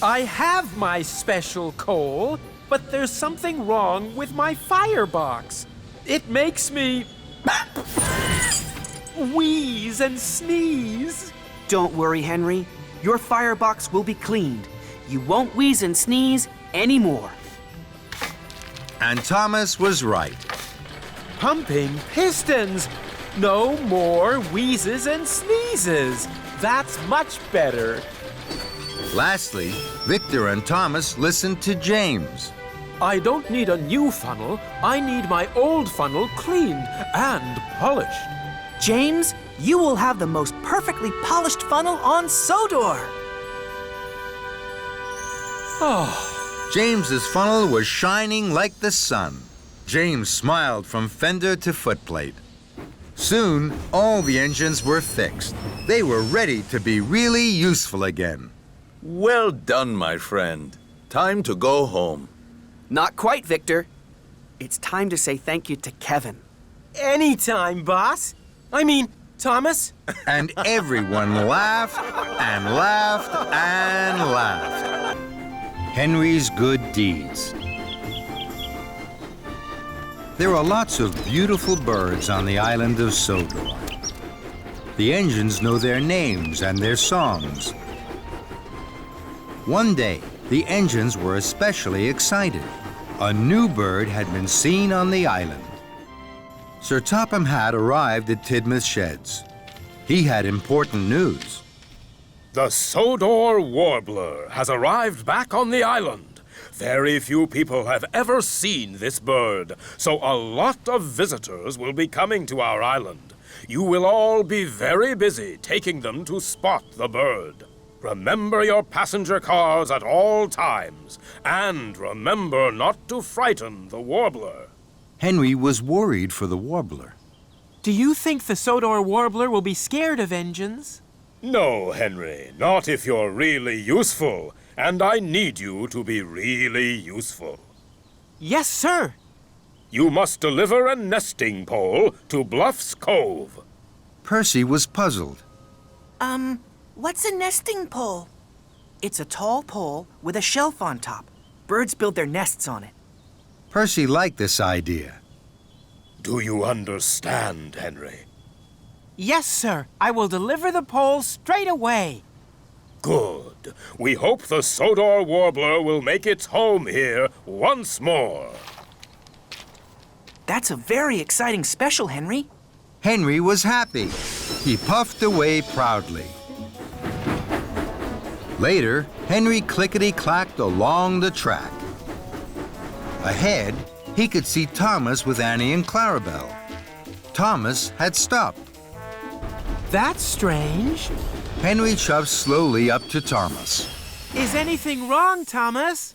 I have my special coal, but there's something wrong with my firebox. It makes me wheeze and sneeze. Don't worry, Henry. Your firebox will be cleaned. You won't wheeze and sneeze anymore. And Thomas was right. Pumping pistons. No more wheezes and sneezes. That's much better. Lastly, Victor and Thomas listened to James. I don't need a new funnel. I need my old funnel cleaned and polished. James, you will have the most perfectly polished funnel on Sodor. Oh. James's funnel was shining like the sun. James smiled from fender to footplate. Soon, all the engines were fixed. They were ready to be really useful again. Well done, my friend. Time to go home. Not quite, Victor. It's time to say thank you to Kevin. Anytime, boss. Thomas. And everyone laughed and laughed and laughed. Henry's good deeds. There are lots of beautiful birds on the island of Sodor. The engines know their names and their songs. One day, the engines were especially excited. A new bird had been seen on the island. Sir Topham had arrived at Tidmouth Sheds. He had important news. The Sodor Warbler has arrived back on the island. Very few people have ever seen this bird, so a lot of visitors will be coming to our island. You will all be very busy taking them to spot the bird. Remember your passenger cars at all times, and remember not to frighten the warbler. Henry was worried for the warbler. Do you think the Sodor Warbler will be scared of engines? No, Henry, not if you're really useful, and I need you to be really useful. Yes, sir. You must deliver a nesting pole to Bluff's Cove. Percy was puzzled. What's a nesting pole? It's a tall pole with a shelf on top. Birds build their nests on it. Percy liked this idea. Do you understand, Henry? Yes, sir. I will deliver the pole straight away. We hope the Sodor Warbler will make its home here once more. That's a very exciting special, Henry. Henry was happy. He puffed away proudly. Later, Henry clickety-clacked along the track. Ahead, he could see Thomas with Annie and Clarabelle. Thomas had stopped. That's strange. Henry shoved slowly up to Thomas. Is anything wrong, Thomas?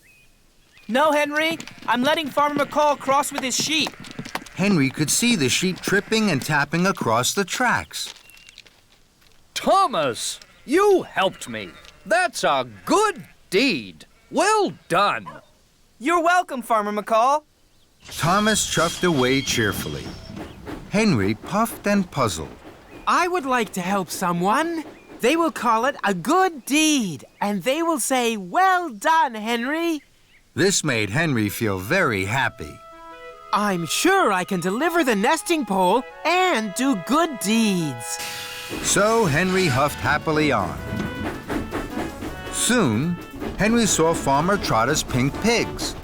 No, Henry. I'm letting Farmer McCall cross with his sheep. Henry could see the sheep tripping and tapping across the tracks. Thomas, you helped me. That's a good deed. Well done. You're welcome, Farmer McCall. Thomas chuffed away cheerfully. Henry puffed and puzzled. I would like to help someone. They will call it a good deed, and they will say, "Well done, Henry." This made Henry feel very happy. I'm sure I can deliver the nesting pole and do good deeds. So Henry huffed happily on. Soon, Henry saw Farmer Trotter's pink pigs.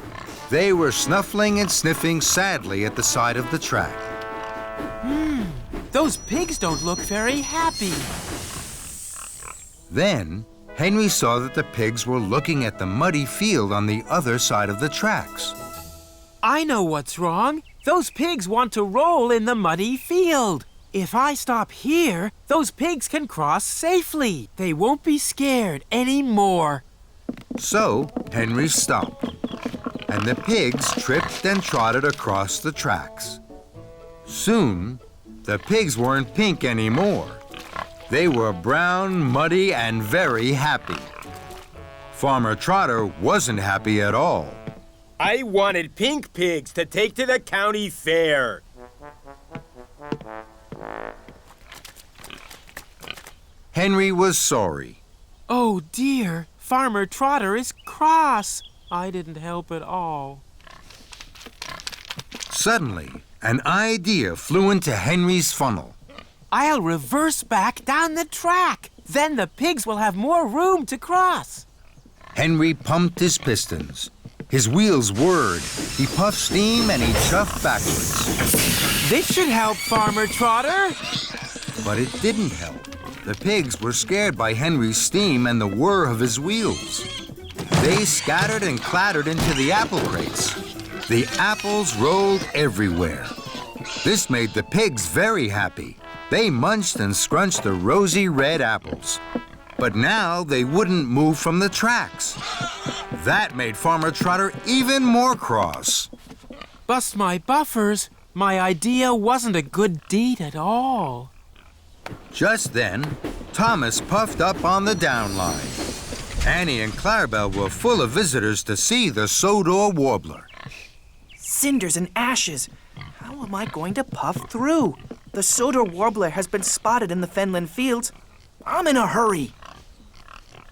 They were snuffling and sniffing sadly at the side of the track. Those pigs don't look very happy. Then, Henry saw that the pigs were looking at the muddy field on the other side of the tracks. I know what's wrong. Those pigs want to roll in the muddy field. If I stop here, those pigs can cross safely. They won't be scared anymore. So, Henry stopped, and the pigs tripped and trotted across the tracks. Soon, the pigs weren't pink anymore. They were brown, muddy, and very happy. Farmer Trotter wasn't happy at all. I wanted pink pigs to take to the county fair. Henry was sorry. Oh dear, Farmer Trotter is cross. I didn't help at all. Suddenly, an idea flew into Henry's funnel. I'll reverse back down the track. Then the pigs will have more room to cross. Henry pumped his pistons. His wheels whirred. He puffed steam and he chuffed backwards. This should help, Farmer Trotter. But it didn't help. The pigs were scared by Henry's steam and the whir of his wheels. They scattered and clattered into the apple crates. The apples rolled everywhere. This made the pigs very happy. They munched and scrunched the rosy red apples. But now they wouldn't move from the tracks. That made Farmer Trotter even more cross. Bust my buffers. My idea wasn't a good deed at all. Just then, Thomas puffed up on the down line. Annie and Clarabelle were full of visitors to see the Sodor Warbler. Cinders and ashes. How am I going to puff through? The Sodor Warbler has been spotted in the Fenland fields. I'm in a hurry.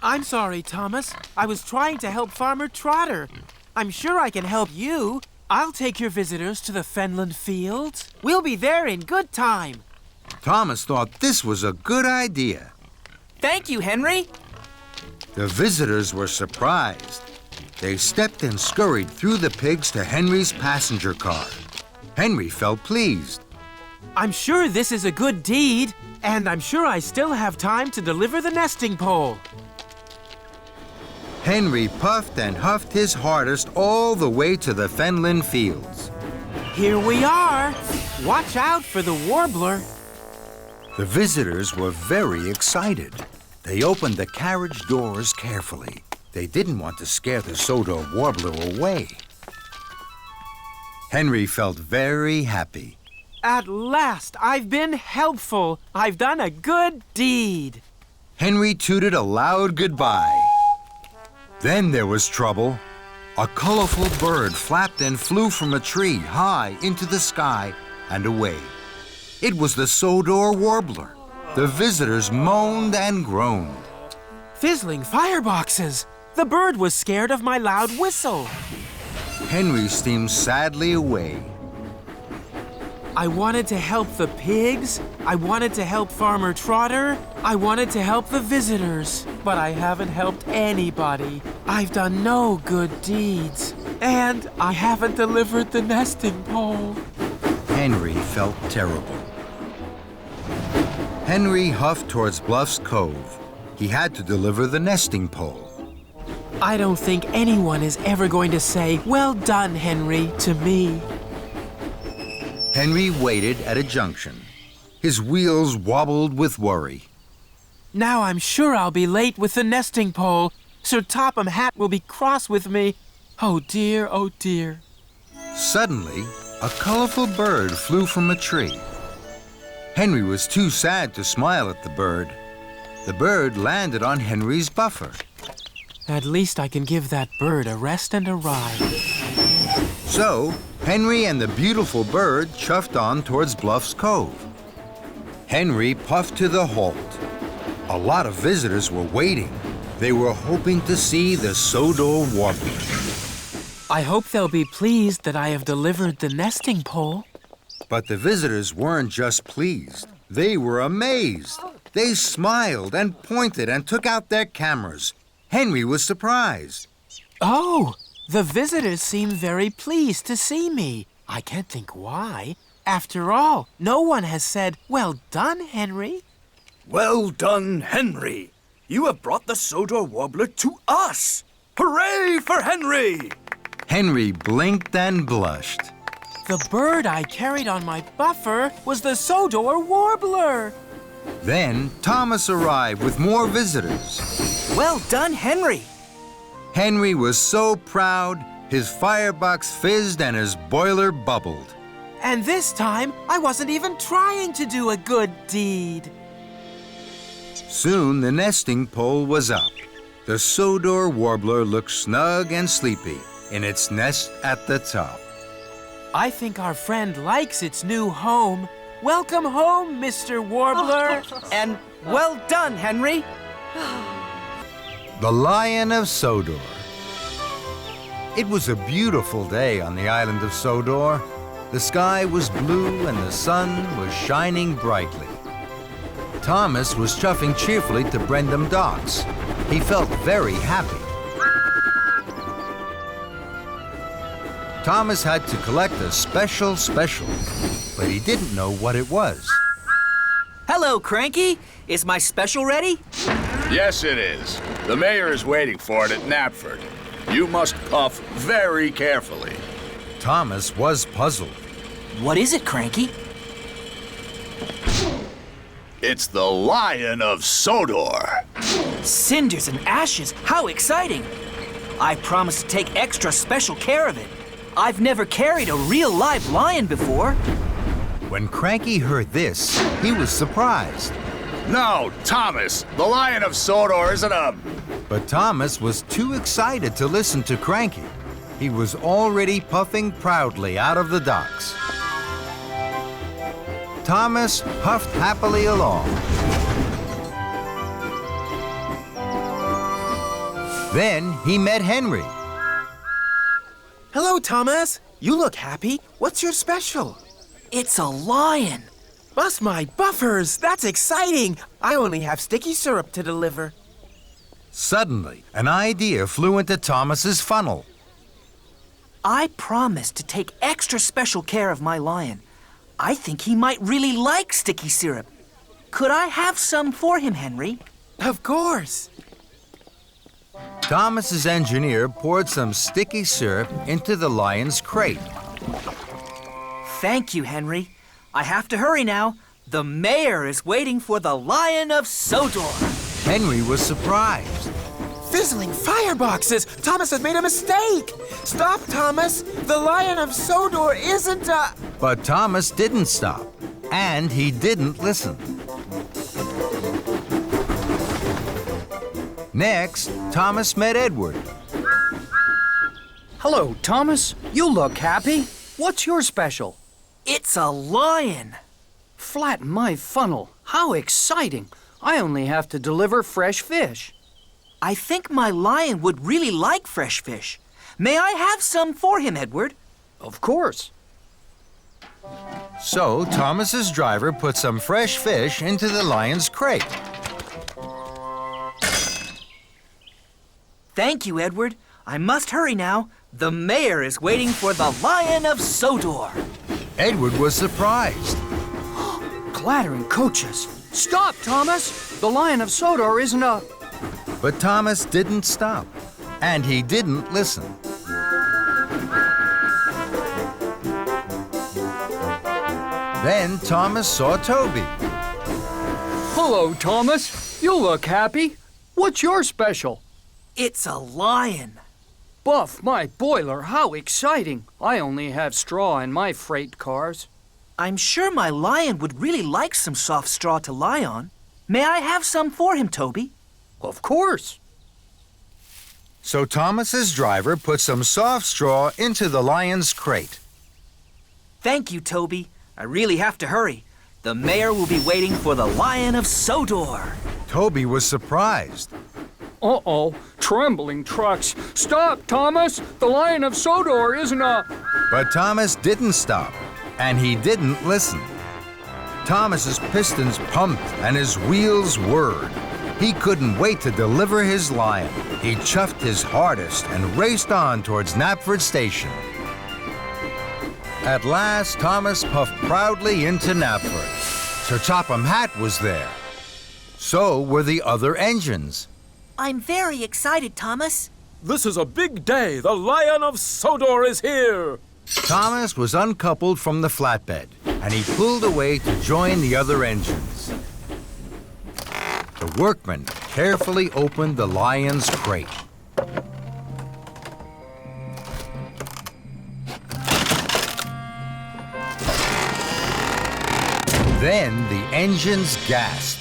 I'm sorry, Thomas. I was trying to help Farmer Trotter. I'm sure I can help you. I'll take your visitors to the Fenland fields. We'll be there in good time. Thomas thought this was a good idea. Thank you, Henry. The visitors were surprised. They stepped and scurried through the pigs to Henry's passenger car. Henry felt pleased. I'm sure this is a good deed, and I'm sure I still have time to deliver the nesting pole. Henry puffed and huffed his hardest all the way to the Fenland fields. Here we are. Watch out for the warbler. The visitors were very excited. They opened the carriage doors carefully. They didn't want to scare the Sodor Warbler away. Henry felt very happy. At last, I've been helpful. I've done a good deed. Henry tooted a loud goodbye. Then there was trouble. A colorful bird flapped and flew from a tree high into the sky and away. It was the Sodor Warbler. The visitors moaned and groaned. Fizzling fireboxes. The bird was scared of my loud whistle. Henry steamed sadly away. I wanted to help the pigs. I wanted to help Farmer Trotter. I wanted to help the visitors. But I haven't helped anybody. I've done no good deeds. And I haven't delivered the nesting pole. Henry felt terrible. Henry huffed towards Bluff's Cove. He had to deliver the nesting pole. I don't think anyone is ever going to say, "Well done, Henry," to me. Henry waited at a junction. His wheels wobbled with worry. Now I'm sure I'll be late with the nesting pole. Sir Topham Hatt will be cross with me. Oh dear, oh dear. Suddenly, a colorful bird flew from a tree. Henry was too sad to smile at the bird. The bird landed on Henry's buffer. At least I can give that bird a rest and a ride. So, Henry and the beautiful bird chuffed on towards Bluff's Cove. Henry puffed to the halt. A lot of visitors were waiting. They were hoping to see the Sodor warbler. I hope they'll be pleased that I have delivered the nesting pole. But the visitors weren't just pleased. They were amazed. They smiled and pointed and took out their cameras. Henry was surprised. Oh, the visitors seem very pleased to see me. I can't think why. After all, no one has said, "Well done, Henry." Well done, Henry. You have brought the Sodor warbler to us. Hooray for Henry! Henry blinked and blushed. The bird I carried on my buffer was the Sodor warbler. Then Thomas arrived with more visitors. Well done, Henry. Henry was so proud, his firebox fizzed and his boiler bubbled. And this time, I wasn't even trying to do a good deed. Soon the nesting pole was up. The Sodor warbler looked snug and sleepy in its nest at the top. I think our friend likes its new home. Welcome home, Mr. Warbler. And well done, Henry. The Lion of Sodor. It was a beautiful day on the island of Sodor. The sky was blue and the sun was shining brightly. Thomas was chuffing cheerfully to Brendam Docks. He felt very happy. Thomas had to collect a special, but he didn't know what it was. Hello, Cranky. Is my special ready? Yes, it is. The mayor is waiting for it at Knapford. You must puff very carefully. Thomas was puzzled. What is it, Cranky? It's the Lion of Sodor. Cinders and ashes. How exciting. I promised to take extra special care of it. I've never carried a real live lion before. When Cranky heard this, he was surprised. No, Thomas, the Lion of Sodor isn't a... But Thomas was too excited to listen to Cranky. He was already puffing proudly out of the docks. Thomas puffed happily along. Then he met Henry. Hello, Thomas. You look happy. What's your special? It's a lion. Bust my buffers. That's exciting. I only have sticky syrup to deliver. Suddenly, an idea flew into Thomas's funnel. I promised to take extra special care of my lion. I think he might really like sticky syrup. Could I have some for him, Henry? Of course. Thomas's engineer poured some sticky syrup into the lion's crate. Thank you, Henry. I have to hurry now. The mayor is waiting for the Lion of Sodor. Henry was surprised. Fizzling fireboxes! Thomas has made a mistake! Stop, Thomas! The Lion of Sodor isn't a... But Thomas didn't stop, and he didn't listen. Next, Thomas met Edward. Hello, Thomas. You look happy. What's your special? It's a lion. Flatten my funnel. How exciting. I only have to deliver fresh fish. I think my lion would really like fresh fish. May I have some for him, Edward? Of course. So Thomas's driver put some fresh fish into the lion's crate. Thank you, Edward. I must hurry now. The mayor is waiting for the Lion of Sodor. Edward was surprised. Clattering coaches. Stop, Thomas! The Lion of Sodor isn't a... But Thomas didn't stop, and he didn't listen. Then Thomas saw Toby. Hello, Thomas. You look happy. What's your special? It's a lion. Buff, my boiler, how exciting. I only have straw in my freight cars. I'm sure my lion would really like some soft straw to lie on. May I have some for him, Toby? Of course. So Thomas's driver put some soft straw into the lion's crate. Thank you, Toby. I really have to hurry. The mayor will be waiting for the Lion of Sodor. Toby was surprised. Uh-oh, trembling trucks. Stop, Thomas! The Lion of Sodor isn't a... But Thomas didn't stop, and he didn't listen. Thomas's pistons pumped and his wheels whirred. He couldn't wait to deliver his lion. He chuffed his hardest and raced on towards Knapford Station. At last, Thomas puffed proudly into Knapford. Sir Topham Hatt was there. So were the other engines. I'm very excited, Thomas. This is a big day. The Lion of Sodor is here. Thomas was uncoupled from the flatbed, and he pulled away to join the other engines. The workmen carefully opened the lion's crate. Then the engines gasped.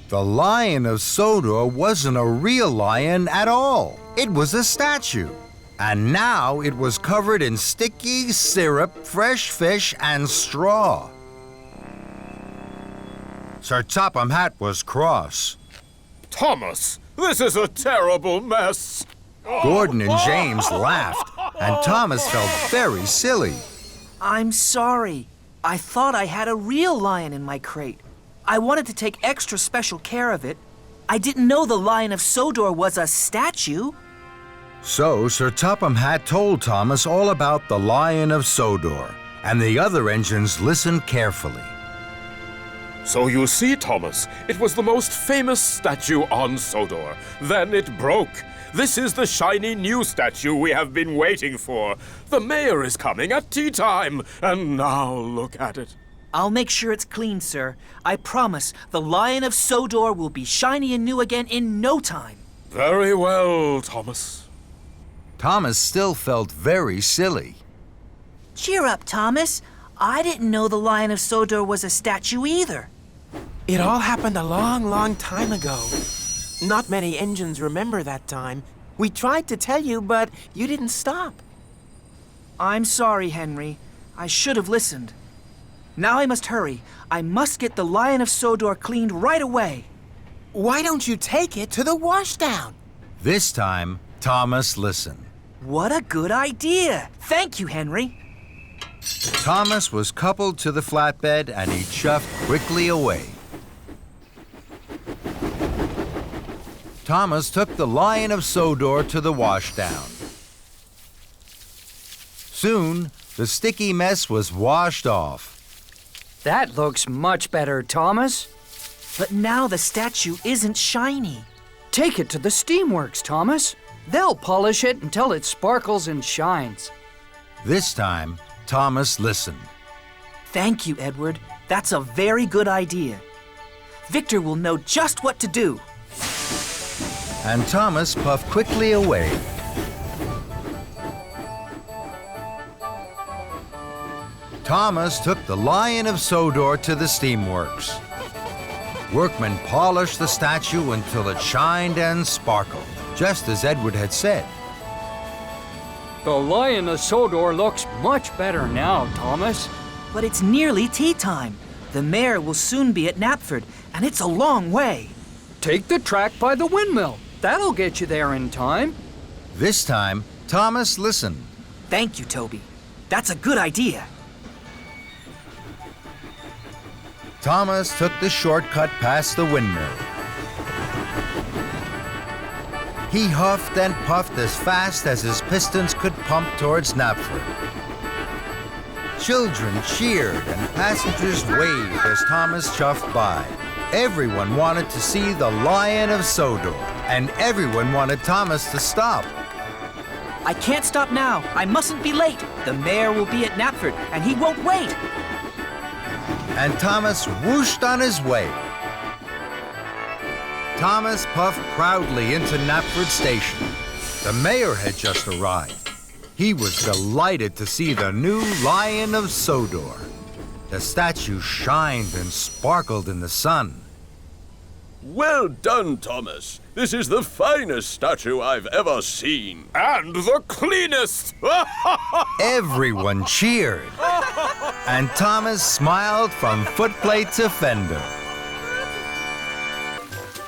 The Lion of Sodor wasn't a real lion at all. It was a statue. And now it was covered in sticky syrup, fresh fish, and straw. Sir Topham Hatt was cross. Thomas, this is a terrible mess. Gordon and James laughed, and Thomas felt very silly. I'm sorry. I thought I had a real lion in my crate. I wanted to take extra special care of it. I didn't know the Lion of Sodor was a statue. So Sir Topham Hatt told Thomas all about the Lion of Sodor, and the other engines listened carefully. So you see, Thomas, it was the most famous statue on Sodor. Then it broke. This is the shiny new statue we have been waiting for. The mayor is coming at tea time, and now look at it. I'll make sure it's clean, sir. I promise the Lion of Sodor will be shiny and new again in no time. Very well, Thomas. Thomas still felt very silly. Cheer up, Thomas. I didn't know the Lion of Sodor was a statue either. It all happened a long, long time ago. Not many engines remember that time. We tried to tell you, but you didn't stop. I'm sorry, Henry. I should have listened. Now I must hurry. I must get the Lion of Sodor cleaned right away. Why don't you take it to the washdown? This time, Thomas listened. What a good idea. Thank you, Henry. Thomas was coupled to the flatbed and he chuffed quickly away. Thomas took the Lion of Sodor to the washdown. Soon, the sticky mess was washed off. That looks much better, Thomas. But now the statue isn't shiny. Take it to the steamworks, Thomas. They'll polish it until it sparkles and shines. This time, Thomas listened. Thank you, Edward. That's a very good idea. Victor will know just what to do. And Thomas puffed quickly away. Thomas took the Lion of Sodor to the steamworks. Workmen polished the statue until it shined and sparkled, just as Edward had said. The Lion of Sodor looks much better now, Thomas. But it's nearly tea time. The mayor will soon be at Knapford, and it's a long way. Take the track by the windmill. That'll get you there in time. This time, Thomas listened. Thank you, Toby. That's a good idea. Thomas took the shortcut past the windmill. He huffed and puffed as fast as his pistons could pump towards Knapford. Children cheered and passengers waved as Thomas chuffed by. Everyone wanted to see the Lion of Sodor, and everyone wanted Thomas to stop. I can't stop now. I mustn't be late. The mayor will be at Knapford, and he won't wait. And Thomas whooshed on his way. Thomas puffed proudly into Knapford Station. The mayor had just arrived. He was delighted to see the new Lion of Sodor. The statue shined and sparkled in the sun. Well done, Thomas. This is the finest statue I've ever seen. And the cleanest! Everyone cheered. And Thomas smiled from footplate to fender.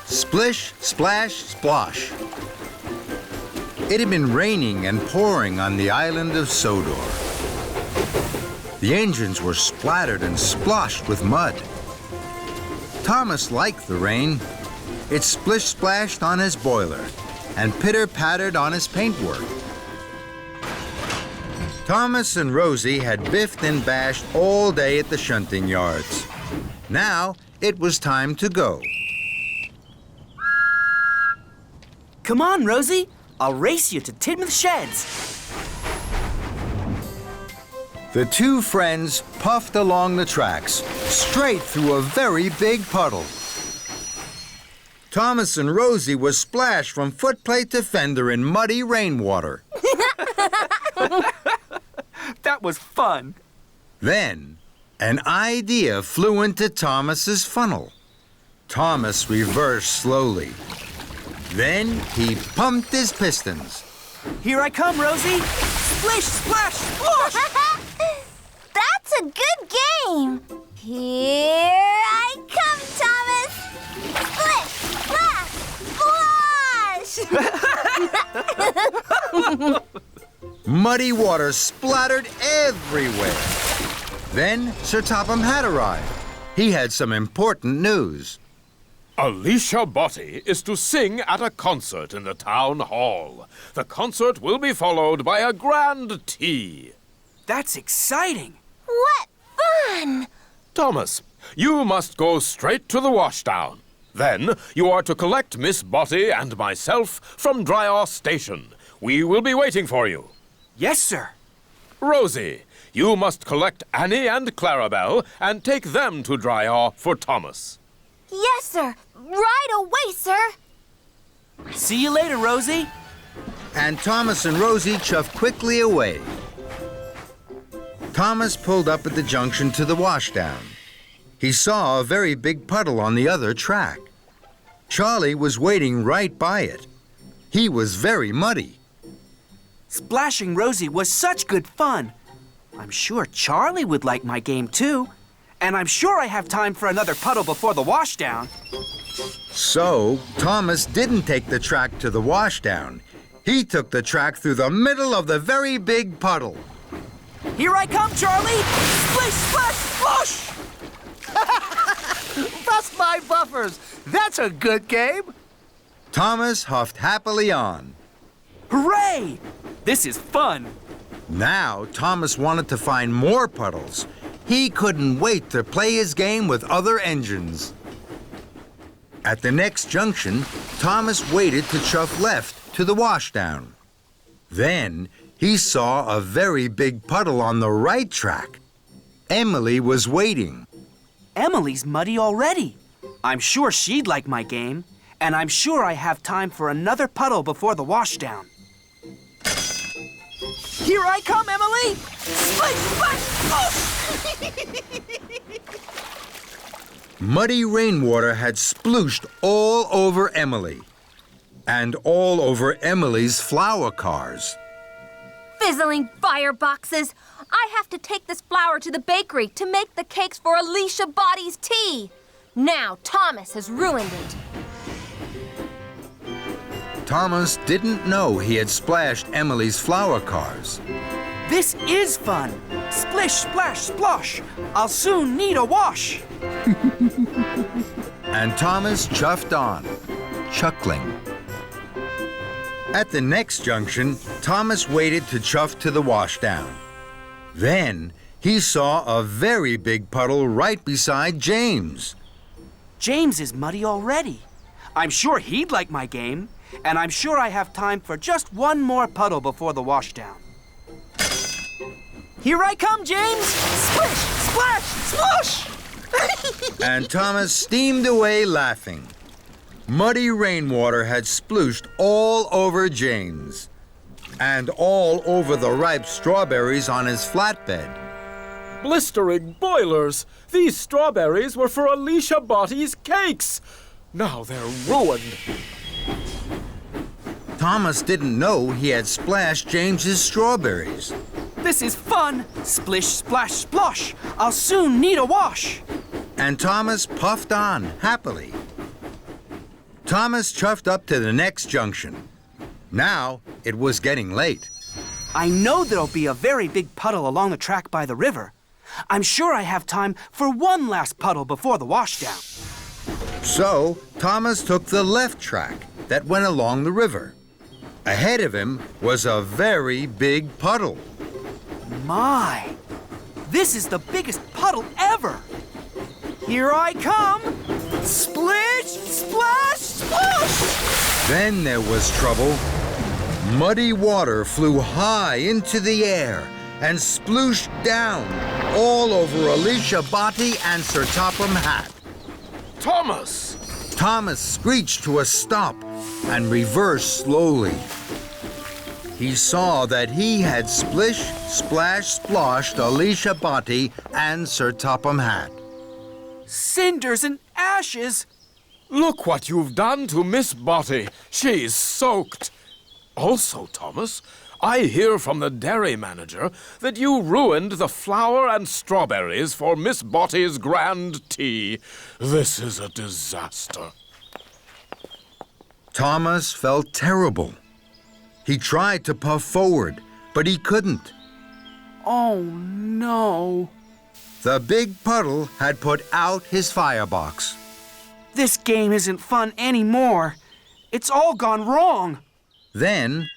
Splish, splash, splosh. It had been raining and pouring on the island of Sodor. The engines were splattered and sploshed with mud. Thomas liked the rain. It splish-splashed on his boiler and pitter-pattered on his paintwork. Thomas and Rosie had biffed and bashed all day at the shunting yards. Now it was time to go. Come on, Rosie. I'll race you to Tidmouth Sheds. The two friends puffed along the tracks, straight through a very big puddle. Thomas and Rosie were splashed from footplate to fender in muddy rainwater. That was fun. Then, an idea flew into Thomas's funnel. Thomas reversed slowly. Then he pumped his pistons. Here I come, Rosie. Splish, splash, splosh! That's a good game. Here I come, Thomas. Splish, splash, splash! Muddy water splattered everywhere. Then Sir Topham had arrived. He had some important news. Alicia Botti is to sing at a concert in the town hall. The concert will be followed by a grand tea. That's exciting. What fun! Thomas, you must go straight to the washdown. Then you are to collect Miss Botti and myself from Dryaw Station. We will be waiting for you. Yes, sir. Rosie, you must collect Annie and Clarabelle and take them to Dryaw for Thomas. Yes, sir. Right away, sir. See you later, Rosie. And Thomas and Rosie chuffed quickly away. Thomas pulled up at the junction to the washdown. He saw a very big puddle on the other track. Charlie was waiting right by it. He was very muddy. Splashing Rosie was such good fun. I'm sure Charlie would like my game, too. And I'm sure I have time for another puddle before the washdown. So, Thomas didn't take the track to the washdown. He took the track through the middle of the very big puddle. Here I come, Charlie! Splish, splash, splosh! Bust my buffers! That's a good game! Thomas huffed happily on. Hooray! This is fun. Now, Thomas wanted to find more puddles. He couldn't wait to play his game with other engines. At the next junction, Thomas waited to chuff left to the washdown. Then he saw a very big puddle on the right track. Emily was waiting. Emily's muddy already. I'm sure she'd like my game, and I'm sure I have time for another puddle before the washdown. Here I come, Emily! Splish, splash, Muddy rainwater had splooshed all over Emily. And all over Emily's flower cars. Fizzling fireboxes! I have to take this flour to the bakery to make the cakes for Alicia Botti's tea. Now Thomas has ruined it. Thomas didn't know he had splashed Emily's flower cars. This is fun. Splish, splash, splosh. I'll soon need a wash. And Thomas chuffed on, chuckling. At the next junction, Thomas waited to chuff to the washdown. Then he saw a very big puddle right beside James. James is muddy already. I'm sure he'd like my game, and I'm sure I have time for just one more puddle before the washdown. Here I come, James! Splish, splash, splosh! And Thomas steamed away laughing. Muddy rainwater had splooshed all over James and all over the ripe strawberries on his flatbed. Blistering boilers! These strawberries were for Alicia Bottie's cakes! Now they're ruined. Thomas didn't know he had splashed James's strawberries. This is fun! Splish, splash, splosh! I'll soon need a wash! And Thomas puffed on happily. Thomas chuffed up to the next junction. Now it was getting late. I know there'll be a very big puddle along the track by the river. I'm sure I have time for one last puddle before the washdown. So Thomas took the left track that went along the river. Ahead of him was a very big puddle. My! This is the biggest puddle ever! Here I come! Splish, splash, splosh! Then there was trouble. Muddy water flew high into the air and splooshed down all over Alicia Bottie and Sir Topham Hatt. Thomas! Thomas screeched to a stop and reversed slowly. He saw that he had splish, splash, sploshed Alicia Bottie and Sir Topham Hatt. Cinders and ashes! Look what you've done to Miss Bottie. She's soaked. Also, Thomas, I hear from the dairy manager that you ruined the flour and strawberries for Miss Bottie's grand tea. This is a disaster. Thomas felt terrible. He tried to puff forward, but he couldn't. Oh, no. The big puddle had put out his firebox. This game isn't fun anymore. It's all gone wrong. Then,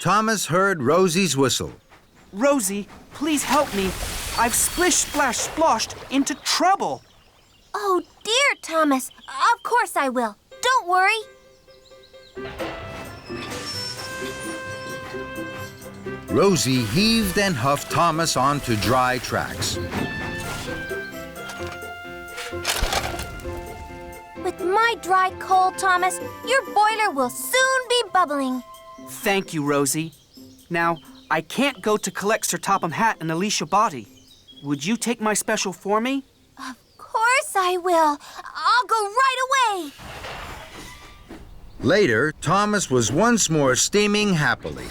Thomas heard Rosie's whistle. Rosie, please help me. I've splish, splash, sploshed into trouble. Oh, dear, Thomas. Of course I will. Don't worry. Rosie heaved and huffed Thomas onto dry tracks. With my dry coal, Thomas, your boiler will soon be bubbling. Thank you, Rosie. Now, I can't go to collect Sir Topham Hatt and Alicia Bottie. Would you take my special for me? Of course I will. I'll go right away. Later, Thomas was once more steaming happily.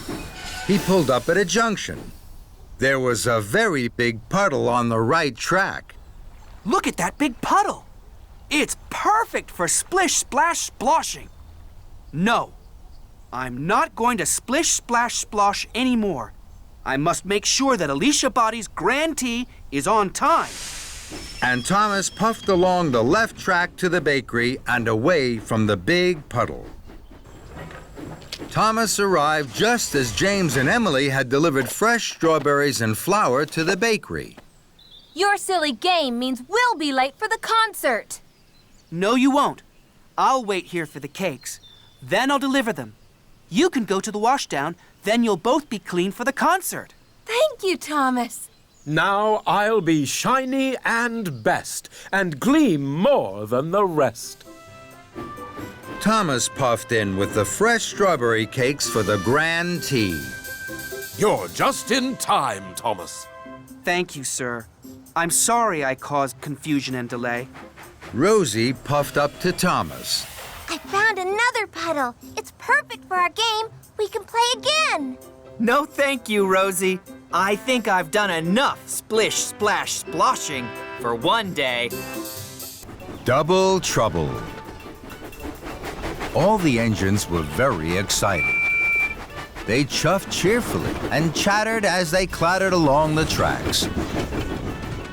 He pulled up at a junction. There was a very big puddle on the right track. Look at that big puddle. It's perfect for splish, splash, sploshing. No, I'm not going to splish, splash, splosh anymore. I must make sure that Alicia Bottie's grand tea is on time. And Thomas puffed along the left track to the bakery and away from the big puddle. Thomas arrived just as James and Emily had delivered fresh strawberries and flour to the bakery. Your silly game means we'll be late for the concert. No, you won't. I'll wait here for the cakes. Then I'll deliver them. You can go to the washdown, then you'll both be clean for the concert. Thank you, Thomas. Now I'll be shiny and best, and gleam more than the rest. Thomas puffed in with the fresh strawberry cakes for the grand tea. You're just in time, Thomas. Thank you, sir. I'm sorry I caused confusion and delay. Rosie puffed up to Thomas. I found another puddle. It's perfect for our game. We can play again. No, thank you, Rosie. I think I've done enough splish, splash, sploshing for one day. Double trouble. All the engines were very excited. They chuffed cheerfully and chattered as they clattered along the tracks.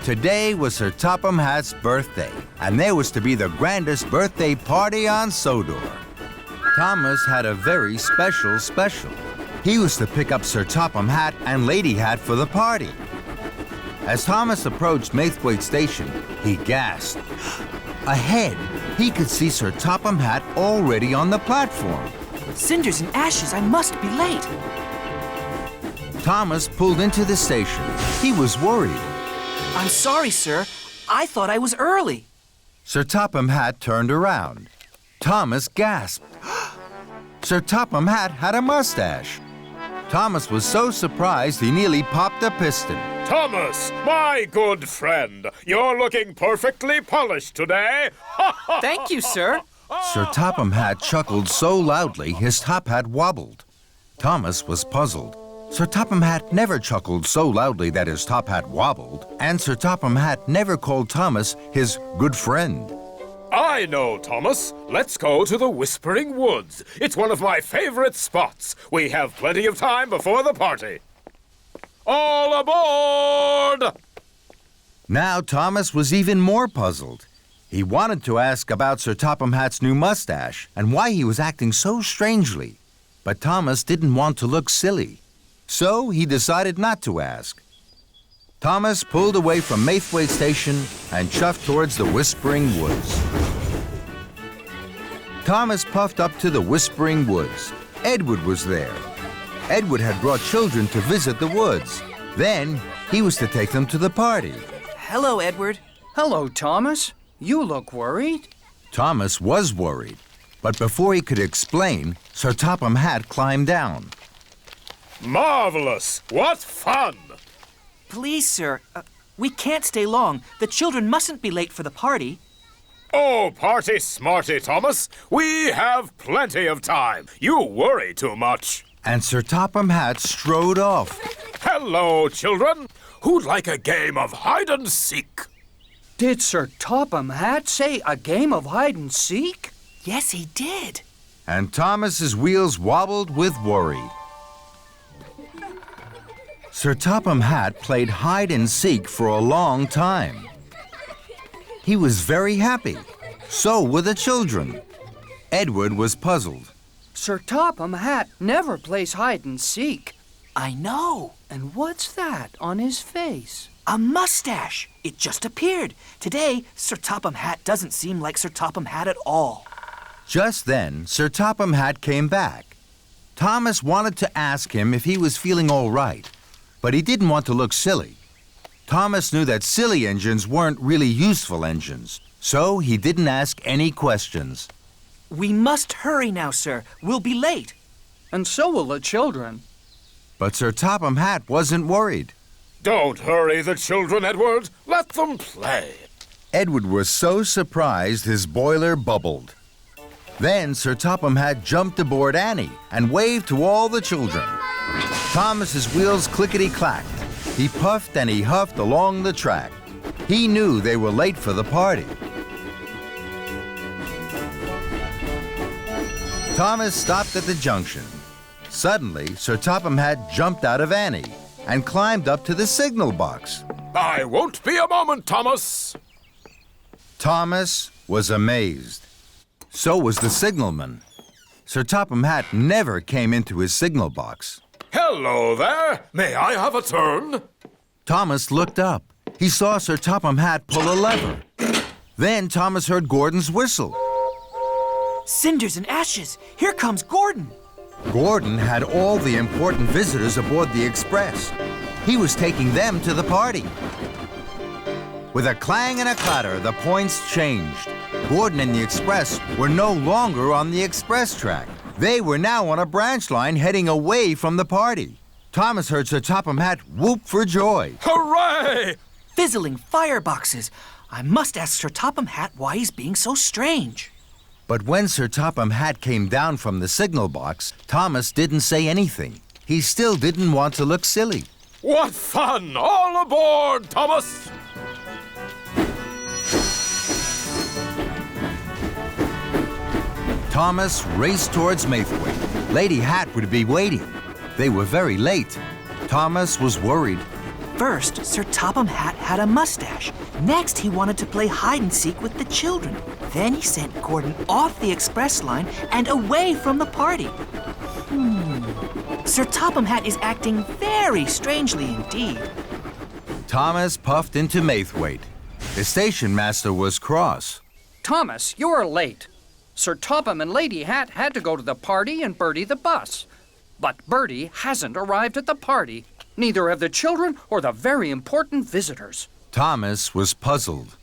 Today was Sir Topham Hatt's birthday, and there was to be the grandest birthday party on Sodor. Thomas had a very special. He was to pick up Sir Topham Hatt and Lady Hatt for the party. As Thomas approached Maithwaite Station, he gasped. Ahead, he could see Sir Topham Hatt already on the platform. Cinders and ashes, I must be late. Thomas pulled into the station. He was worried. I'm sorry, sir. I thought I was early. Sir Topham Hatt turned around. Thomas gasped. Sir Topham Hatt had a mustache. Thomas was so surprised he nearly popped a piston. Thomas, my good friend, you're looking perfectly polished today. Thank you, sir. Sir Topham Hatt chuckled so loudly his top hat wobbled. Thomas was puzzled. Sir Topham Hatt never chuckled so loudly that his top hat wobbled, and Sir Topham Hatt never called Thomas his good friend. I know, Thomas. Let's go to the Whispering Woods. It's one of my favorite spots. We have plenty of time before the party. All aboard! Now Thomas was even more puzzled. He wanted to ask about Sir Topham Hatt's new mustache and why he was acting so strangely. But Thomas didn't want to look silly, so he decided not to ask. Thomas pulled away from Maithwaite Station and chuffed towards the Whispering Woods. Thomas puffed up to the Whispering Woods. Edward was there. Edward had brought children to visit the woods. Then he was to take them to the party. Hello, Edward. Hello, Thomas. You look worried. Thomas was worried, but before he could explain, Sir Topham Hatt climbed down. Marvelous! What fun! Please, sir, we can't stay long. The children mustn't be late for the party. Oh, party smarty, Thomas. We have plenty of time. You worry too much. And Sir Topham Hatt strode off. Hello, children. Who'd like a game of hide and seek? Did Sir Topham Hatt say a game of hide and seek? Yes, he did. And Thomas's wheels wobbled with worry. Sir Topham Hatt played hide and seek for a long time. He was very happy. So were the children. Edward was puzzled. Sir Topham Hatt never plays hide and seek. I know. And what's that on his face? A mustache. It just appeared. Today, Sir Topham Hatt doesn't seem like Sir Topham Hatt at all. Just then, Sir Topham Hatt came back. Thomas wanted to ask him if he was feeling all right, but he didn't want to look silly. Thomas knew that silly engines weren't really useful engines, so he didn't ask any questions. We must hurry now, sir. We'll be late. And so will the children. But Sir Topham Hatt wasn't worried. Don't hurry the children, Edward. Let them play. Edward was so surprised his boiler bubbled. Then Sir Topham Hatt jumped aboard Annie and waved to all the children. Thomas's wheels clickety-clacked. He puffed and he huffed along the track. He knew they were late for the party. Thomas stopped at the junction. Suddenly, Sir Topham Hatt jumped out of Annie and climbed up to the signal box. I won't be a moment, Thomas. Thomas was amazed. So was the signalman. Sir Topham Hatt never came into his signal box. Hello there. May I have a turn? Thomas looked up. He saw Sir Topham Hatt pull a lever. Then Thomas heard Gordon's whistle. Cinders and ashes. Here comes Gordon. Gordon had all the important visitors aboard the express. He was taking them to the party. With a clang and a clatter, the points changed. Gordon and the express were no longer on the express track. They were now on a branch line heading away from the party. Thomas heard Sir Topham Hatt whoop for joy. Hooray! Fizzling fireboxes. I must ask Sir Topham Hatt why he's being so strange. But when Sir Topham Hatt came down from the signal box, Thomas didn't say anything. He still didn't want to look silly. What fun! All aboard, Thomas! Thomas raced towards Maithwaite. Lady Hatt would be waiting. They were very late. Thomas was worried. First, Sir Topham Hatt had a mustache. Next, he wanted to play hide-and-seek with the children. Then he sent Gordon off the express line and away from the party. Sir Topham Hatt is acting very strangely indeed. Thomas puffed into Maithwaite. The station master was cross. Thomas, you're late. Sir Topham and Lady Hatt had to go to the party and Bertie the bus. But Bertie hasn't arrived at the party. Neither have the children or the very important visitors. Thomas was puzzled.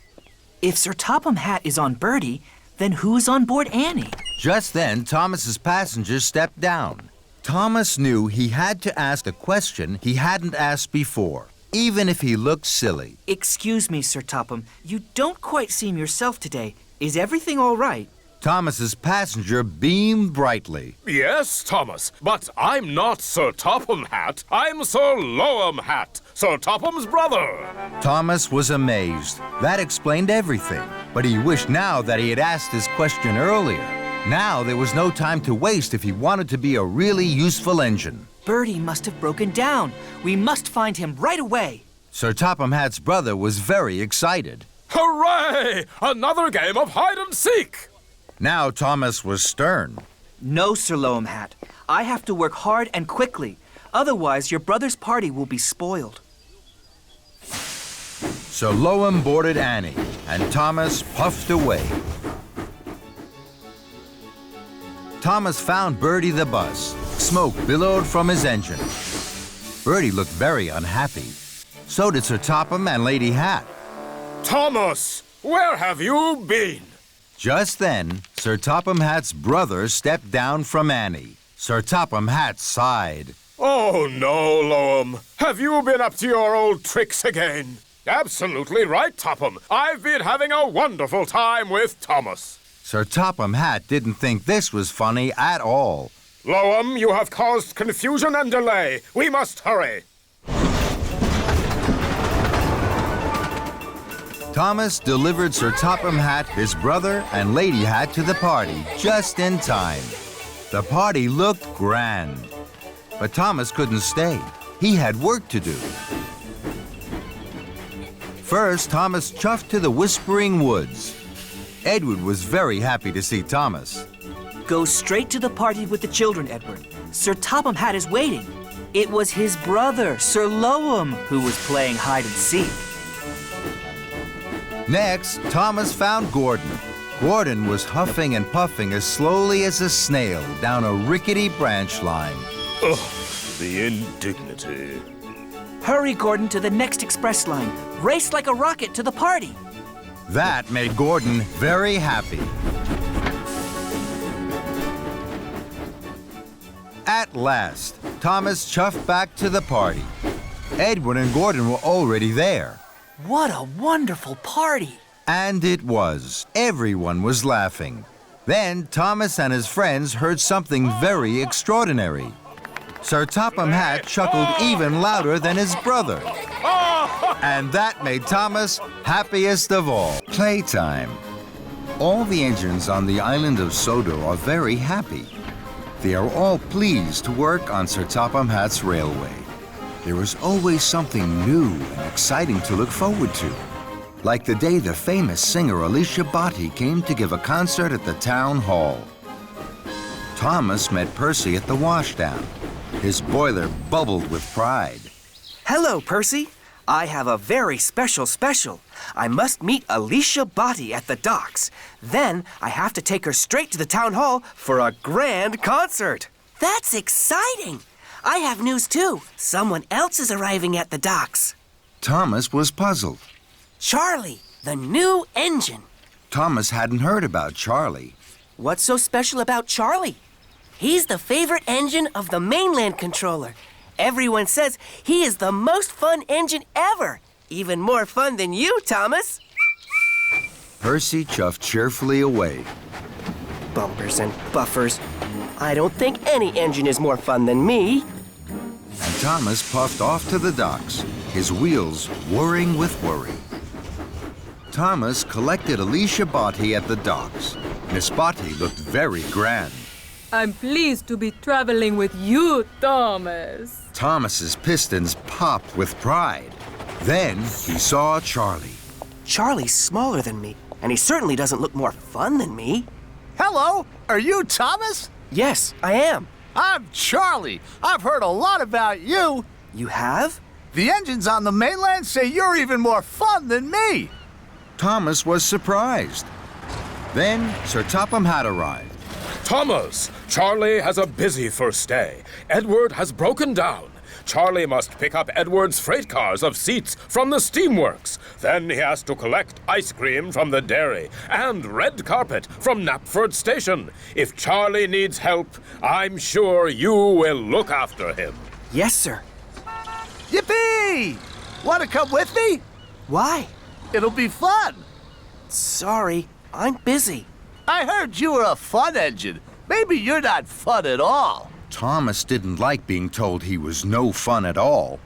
If Sir Topham Hatt is on Bertie, then who's on board Annie? Just then, Thomas's passengers stepped down. Thomas knew he had to ask a question he hadn't asked before, even if he looked silly. Excuse me, Sir Topham. You don't quite seem yourself today. Is everything all right? Thomas's passenger beamed brightly. Yes, Thomas, but I'm not Sir Topham Hatt. I'm Sir Loam Hatt, Sir Topham's brother. Thomas was amazed. That explained everything. But he wished now that he had asked his question earlier. Now there was no time to waste if he wanted to be a really useful engine. Bertie must have broken down. We must find him right away. Sir Topham Hatt's brother was very excited. Hooray! Another game of hide-and-seek! Now Thomas was stern. No, Sir Loam Hatt. I have to work hard and quickly. Otherwise, your brother's party will be spoiled. So Loam boarded Annie, and Thomas puffed away. Thomas found Bertie the bus. Smoke billowed from his engine. Bertie looked very unhappy. So did Sir Topham and Lady Hatt. Thomas, where have you been? Just then, Sir Topham Hatt's brother stepped down from Annie. Sir Topham Hatt sighed. Oh, no, Loam. Have you been up to your old tricks again? Absolutely right, Topham. I've been having a wonderful time with Thomas. Sir Topham Hatt didn't think this was funny at all. Loam, you have caused confusion and delay. We must hurry. Thomas delivered Sir Topham Hatt, his brother, and Lady Hatt to the party just in time. The party looked grand. But Thomas couldn't stay. He had work to do. First, Thomas chuffed to the Whispering Woods. Edward was very happy to see Thomas. Go straight to the party with the children, Edward. Sir Topham Hatt is waiting. It was his brother, Sir Loam, who was playing hide-and-seek. Next, Thomas found Gordon. Gordon was huffing and puffing as slowly as a snail down a rickety branch line. Ugh, the indignity. Hurry, Gordon, to the next express line. Race like a rocket to the party. That made Gordon very happy. At last, Thomas chuffed back to the party. Edward and Gordon were already there. What a wonderful party! And it was. Everyone was laughing. Then Thomas and his friends heard something very extraordinary. Sir Topham Hatt chuckled even louder than his brother. And that made Thomas happiest of all. Playtime. All the engines on the island of Sodor are very happy. They are all pleased to work on Sir Topham Hatt's railway. There is always something new and exciting to look forward to. Like the day the famous singer Alicia Botti came to give a concert at the town hall. Thomas met Percy at the washdown. His boiler bubbled with pride. Hello, Percy. I have a very special. I must meet Alicia Botti at the docks. Then I have to take her straight to the town hall for a grand concert. That's exciting. I have news too. Someone else is arriving at the docks. Thomas was puzzled. Charlie, the new engine. Thomas hadn't heard about Charlie. What's so special about Charlie? He's the favorite engine of the mainland controller. Everyone says he is the most fun engine ever. Even more fun than you, Thomas. Percy chuffed cheerfully away. Bumpers and buffers. I don't think any engine is more fun than me. And Thomas puffed off to the docks, his wheels whirring with worry. Thomas collected Alicia Botti at the docks. Miss Botti looked very grand. I'm pleased to be traveling with you, Thomas. Thomas's pistons popped with pride. Then he saw Charlie. Charlie's smaller than me, and he certainly doesn't look more fun than me. Hello, are you Thomas? Yes, I am. I'm Charlie. I've heard a lot about you. You have? The engines on the mainland say you're even more fun than me. Thomas was surprised. Then Sir Topham had arrived. Thomas, Charlie has a busy first day. Edward has broken down. Charlie must pick up Edward's freight cars of seats from the steamworks. Then he has to collect ice cream from the dairy and red carpet from Knapford Station. If Charlie needs help, I'm sure you will look after him. Yes, sir. Yippee! Want to come with me? Why? It'll be fun. Sorry, I'm busy. I heard you were a fun engine. Maybe you're not fun at all. Thomas didn't like being told he was no fun at all.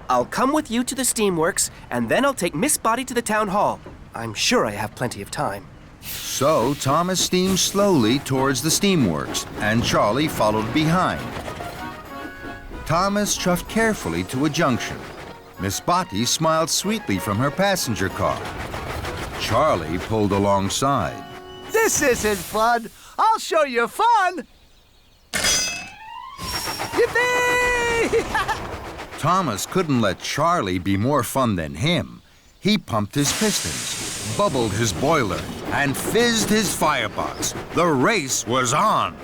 I'll come with you to the steamworks, and then I'll take Miss Spotty to the town hall. I'm sure I have plenty of time. So Thomas steamed slowly towards the steamworks, and Charlie followed behind. Thomas chuffed carefully to a junction. Miss Spotty smiled sweetly from her passenger car. Charlie pulled alongside. This isn't fun. I'll show you fun. Yippee! Thomas couldn't let Charlie be more fun than him. He pumped his pistons, bubbled his boiler, and fizzed his firebox. The race was on.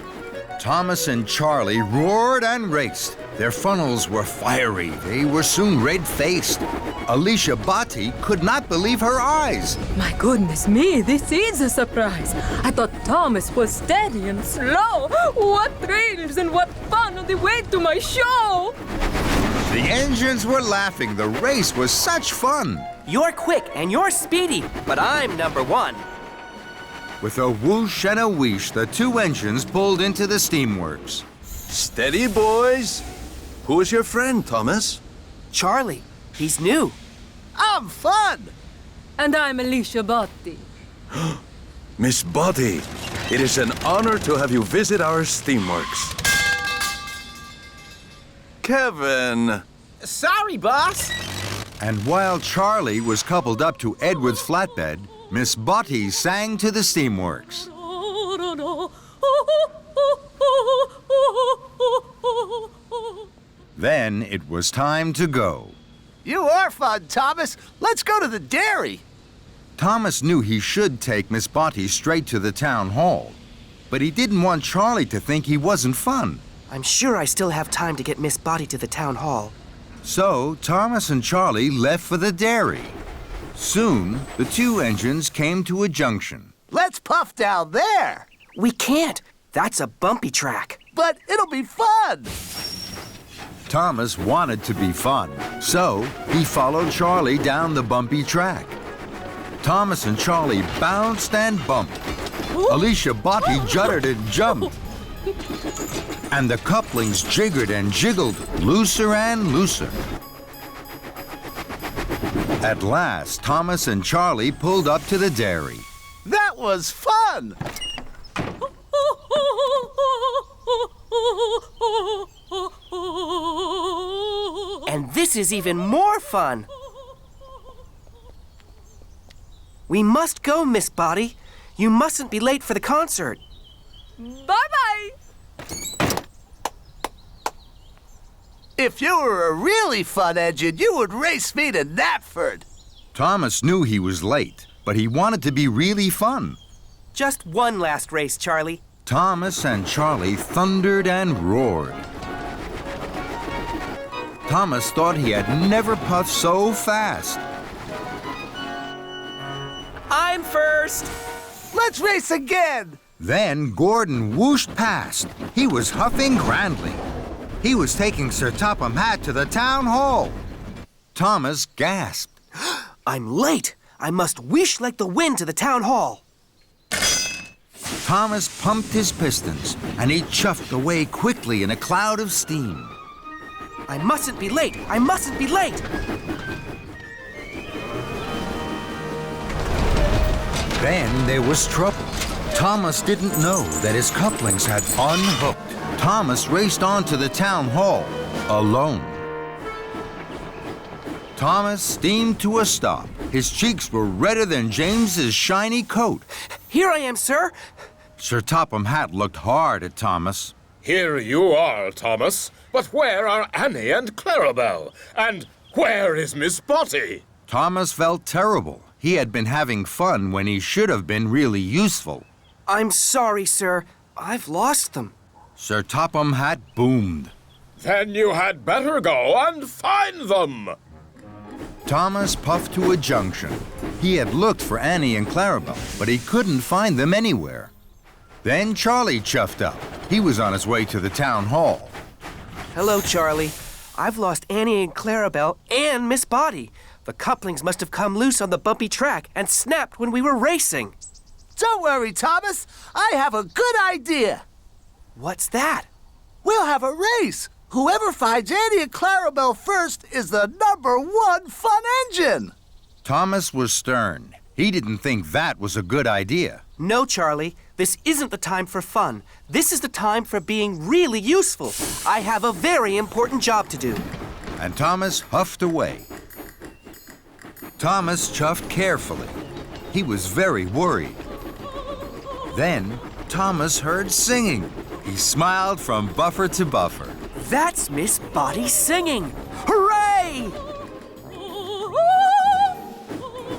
Thomas and Charlie roared and raced. Their funnels were fiery. They were soon red-faced. Alicia Botti could not believe her eyes. My goodness me, this is a surprise. I thought Thomas was steady and slow. What thrills and what fun on the way to my show! The engines were laughing. The race was such fun. You're quick and you're speedy, but I'm number one. With a whoosh and a wheesh, the two engines pulled into the steamworks. Steady, boys. Who is your friend, Thomas? Charlie. He's new. I'm fun. And I'm Alicia Botti. Miss Botti, it is an honor to have you visit our steamworks. Kevin. Sorry, boss. And while Charlie was coupled up to Edward's flatbed, Miss Botti sang to the steamworks. Then it was time to go. You are fun, Thomas. Let's go to the dairy. Thomas knew he should take Miss Botti straight to the town hall, but he didn't want Charlie to think he wasn't fun. I'm sure I still have time to get Miss Botti to the town hall. So Thomas and Charlie left for the dairy. Soon, the two engines came to a junction. Let's puff down there. We can't. That's a bumpy track. But it'll be fun. Thomas wanted to be fun, so he followed Charlie down the bumpy track. Thomas and Charlie bounced and bumped. Alicia Botti juddered and jumped. And the couplings jiggered and jiggled, looser and looser. At last, Thomas and Charlie pulled up to the dairy. That was fun! And this is even more fun. We must go, Miss Botti. You mustn't be late for the concert. Bye-bye! If you were a really fun engine, you would race me to Knapford. Thomas knew he was late, but he wanted to be really fun. Just one last race, Charlie. Thomas and Charlie thundered and roared. Thomas thought he had never puffed so fast. I'm first! Let's race again! Then Gordon whooshed past. He was huffing grandly. He was taking Sir Topham Hatt to the town hall. Thomas gasped. I'm late. I must whoosh like the wind to the town hall. Thomas pumped his pistons, and he chuffed away quickly in a cloud of steam. I mustn't be late. I mustn't be late. Then there was trouble. Thomas didn't know that his couplings had unhooked. Thomas raced on to the town hall, alone. Thomas steamed to a stop. His cheeks were redder than James's shiny coat. Here I am, sir. Sir Topham Hatt looked hard at Thomas. Here you are, Thomas. But where are Annie and Clarabelle? And where is Miss Botty? Thomas felt terrible. He had been having fun when he should have been really useful. I'm sorry, sir. I've lost them. Sir Topham Hatt boomed. Then you had better go and find them. Thomas puffed to a junction. He had looked for Annie and Clarabelle, but he couldn't find them anywhere. Then Charlie chuffed up. He was on his way to the town hall. Hello, Charlie. I've lost Annie and Clarabelle and Miss Botty. The couplings must have come loose on the bumpy track and snapped when we were racing. Don't worry, Thomas. I have a good idea. What's that? We'll have a race. Whoever finds Annie and Clarabelle first is the #1 fun engine. Thomas was stern. He didn't think that was a good idea. No, Charlie. This isn't the time for fun. This is the time for being really useful. I have a very important job to do. And Thomas huffed away. Thomas chuffed carefully. He was very worried. Then Thomas heard singing. He smiled from buffer to buffer. That's Miss Botty singing! Hooray!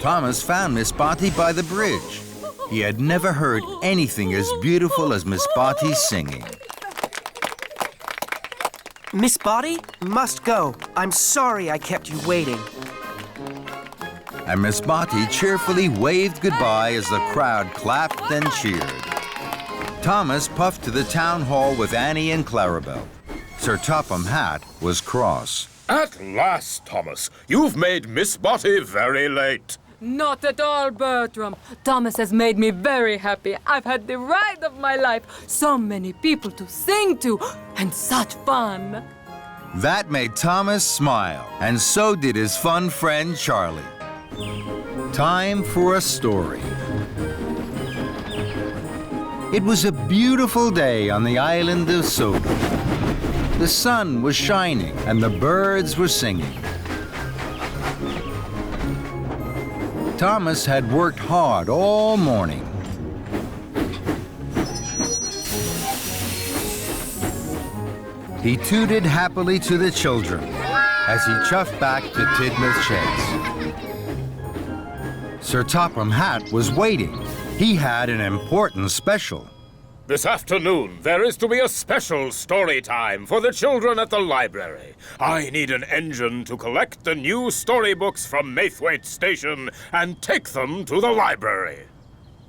Thomas found Miss Botty by the bridge. He had never heard anything as beautiful as Miss Botty singing. Miss Botty must go. I'm sorry I kept you waiting. And Miss Botty cheerfully waved goodbye as the crowd clapped and cheered. Thomas puffed to the town hall with Annie and Clarabelle. Sir Topham Hatt was cross. At last, Thomas. You've made Miss Botty very late. Not at all, Bertram. Thomas has made me very happy. I've had the ride of my life. So many people to sing to, and such fun. That made Thomas smile, and so did his fun friend Charlie. Time for a story. It was a beautiful day on the island of Sodor. The sun was shining, and the birds were singing. Thomas had worked hard all morning. He tooted happily to the children as he chuffed back to Tidmouth Sheds. Sir Topham Hatt was waiting. He had an important special. This afternoon, there is to be a special story time for the children at the library. I need an engine to collect the new storybooks from Maithwaite Station and take them to the library.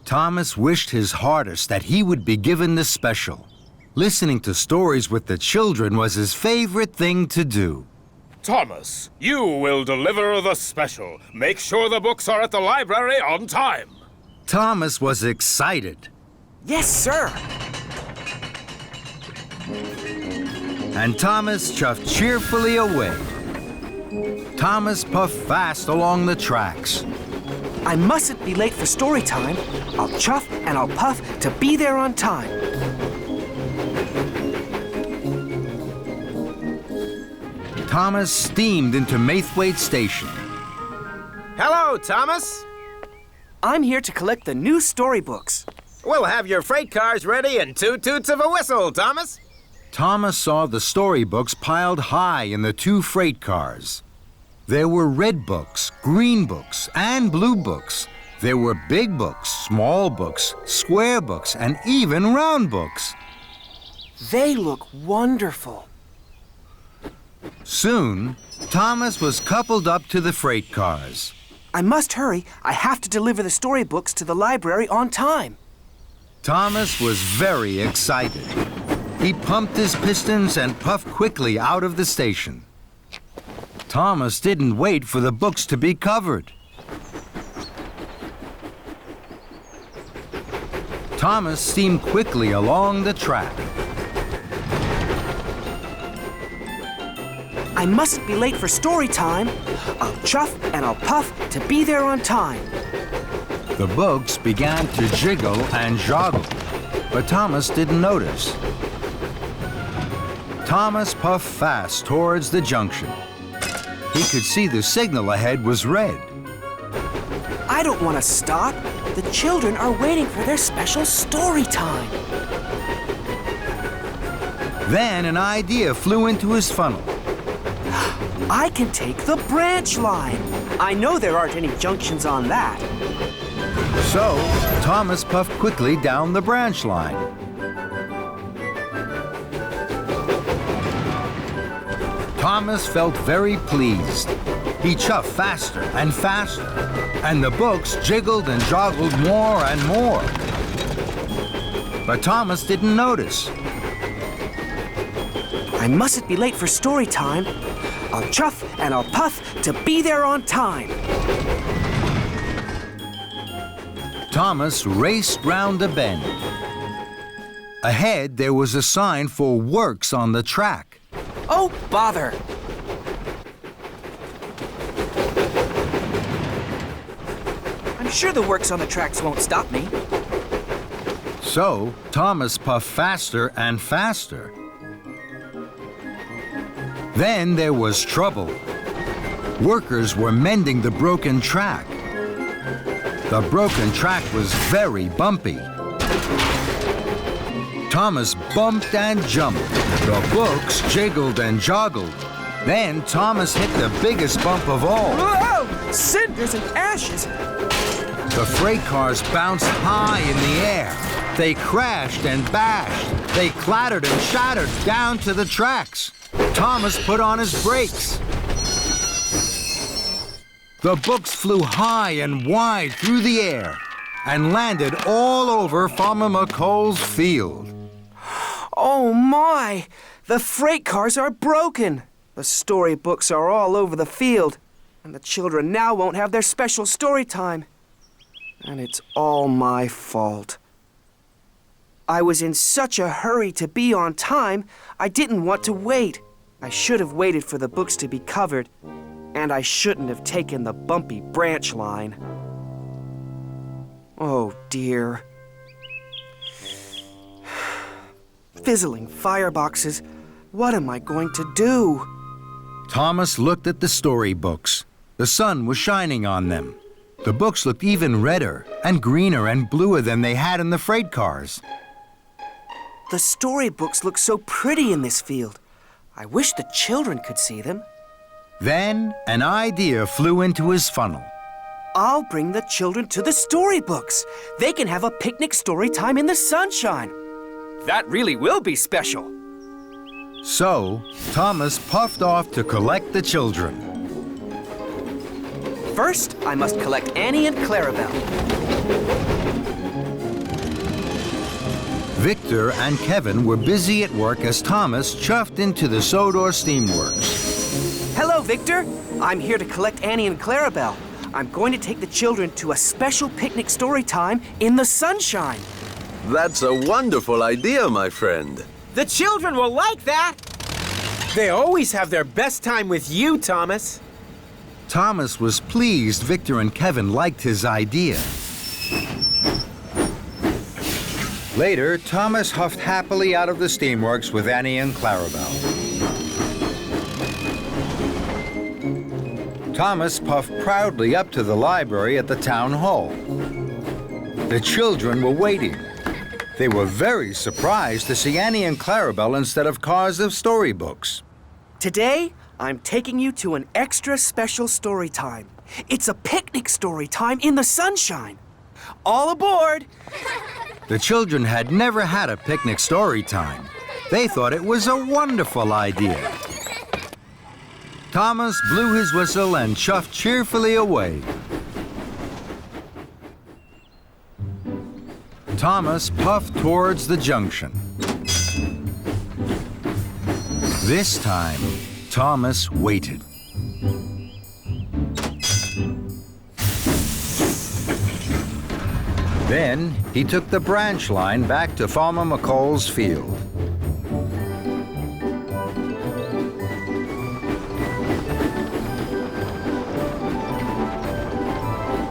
Thomas wished his hardest that he would be given the special. Listening to stories with the children was his favorite thing to do. Thomas, you will deliver the special. Make sure the books are at the library on time. Thomas was excited. Yes, sir. And Thomas chuffed cheerfully away. Thomas puffed fast along the tracks. I mustn't be late for story time. I'll chuff and I'll puff to be there on time. Thomas steamed into Maithwaite Station. Hello, Thomas. I'm here to collect the new storybooks. We'll have your freight cars ready in 2 toots of a whistle, Thomas. Thomas saw the storybooks piled high in the 2 freight cars. There were red books, green books, and blue books. There were big books, small books, square books, and even round books. They look wonderful. Soon, Thomas was coupled up to the freight cars. I must hurry. I have to deliver the storybooks to the library on time. Thomas was very excited. He pumped his pistons and puffed quickly out of the station. Thomas didn't wait for the books to be covered. Thomas steamed quickly along the track. I mustn't be late for story time. I'll chuff and I'll puff to be there on time. The books began to jiggle and joggle, but Thomas didn't notice. Thomas puffed fast towards the junction. He could see the signal ahead was red. I don't want to stop. The children are waiting for their special story time. Then an idea flew into his funnel. I can take the branch line. I know there aren't any junctions on that. So, Thomas puffed quickly down the branch line. Thomas felt very pleased. He chuffed faster and faster, and the books jiggled and joggled more and more. But Thomas didn't notice. I mustn't be late for story time. I'll chuff and I'll puff to be there on time. Thomas raced round a bend. Ahead, there was a sign for works on the track. Oh, bother! I'm sure the works on the tracks won't stop me. So, Thomas puffed faster and faster. Then there was trouble. Workers were mending the broken track. The broken track was very bumpy. Thomas bumped and jumped. The books jiggled and joggled. Then Thomas hit the biggest bump of all. Whoa! Cinders and ashes! The freight cars bounced high in the air. They crashed and bashed. They clattered and shattered down to the tracks. Thomas put on his brakes. The books flew high and wide through the air and landed all over Farmer McColl's field. Oh my! The freight cars are broken. The storybooks are all over the field, and the children now won't have their special story time. And it's all my fault. I was in such a hurry to be on time, I didn't want to wait. I should have waited for the books to be covered, and I shouldn't have taken the bumpy branch line. Oh dear. Fizzling fireboxes. What am I going to do? Thomas looked at the storybooks. The sun was shining on them. The books looked even redder and greener and bluer than they had in the freight cars. The storybooks look so pretty in this field. I wish the children could see them. Then an idea flew into his funnel. I'll bring the children to the storybooks. They can have a picnic story time in the sunshine. That really will be special. So, Thomas puffed off to collect the children. First, I must collect Annie and Clarabelle. Victor and Kevin were busy at work as Thomas chuffed into the Sodor steamworks. Hello, Victor. I'm here to collect Annie and Clarabelle. I'm going to take the children to a special picnic story time in the sunshine. That's a wonderful idea, my friend. The children will like that. They always have their best time with you, Thomas. Thomas was pleased Victor and Kevin liked his idea. Later, Thomas huffed happily out of the steamworks with Annie and Clarabelle. Thomas puffed proudly up to the library at the town hall. The children were waiting. They were very surprised to see Annie and Clarabelle instead of cars of storybooks. Today, I'm taking you to an extra special story time. It's a picnic story time in the sunshine. All aboard! The children had never had a picnic story time. They thought it was a wonderful idea. Thomas blew his whistle and chuffed cheerfully away. Thomas puffed towards the junction. This time, Thomas waited. Then he took the branch line back to Farmer McColl's field.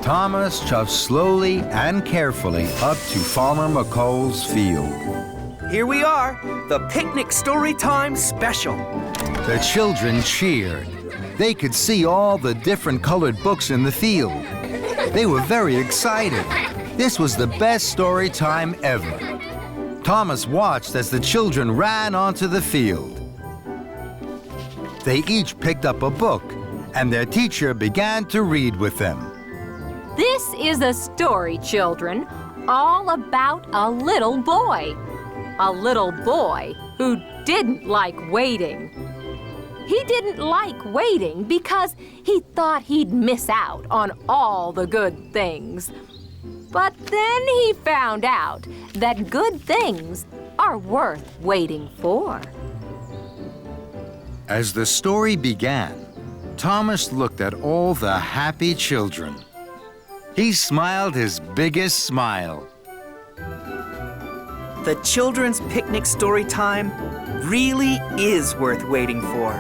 Thomas chuffed slowly and carefully up to Farmer McColl's field. Here we are, the Picnic Storytime Special. The children cheered. They could see all the different colored books in the field. They were very excited. This was the best story time ever. Thomas watched as the children ran onto the field. They each picked up a book, and their teacher began to read with them. This is a story, children, all about a little boy. A little boy who didn't like waiting. He didn't like waiting because he thought he'd miss out on all the good things. But then he found out that good things are worth waiting for. As the story began, Thomas looked at all the happy children. He smiled his biggest smile. The children's picnic story time really is worth waiting for.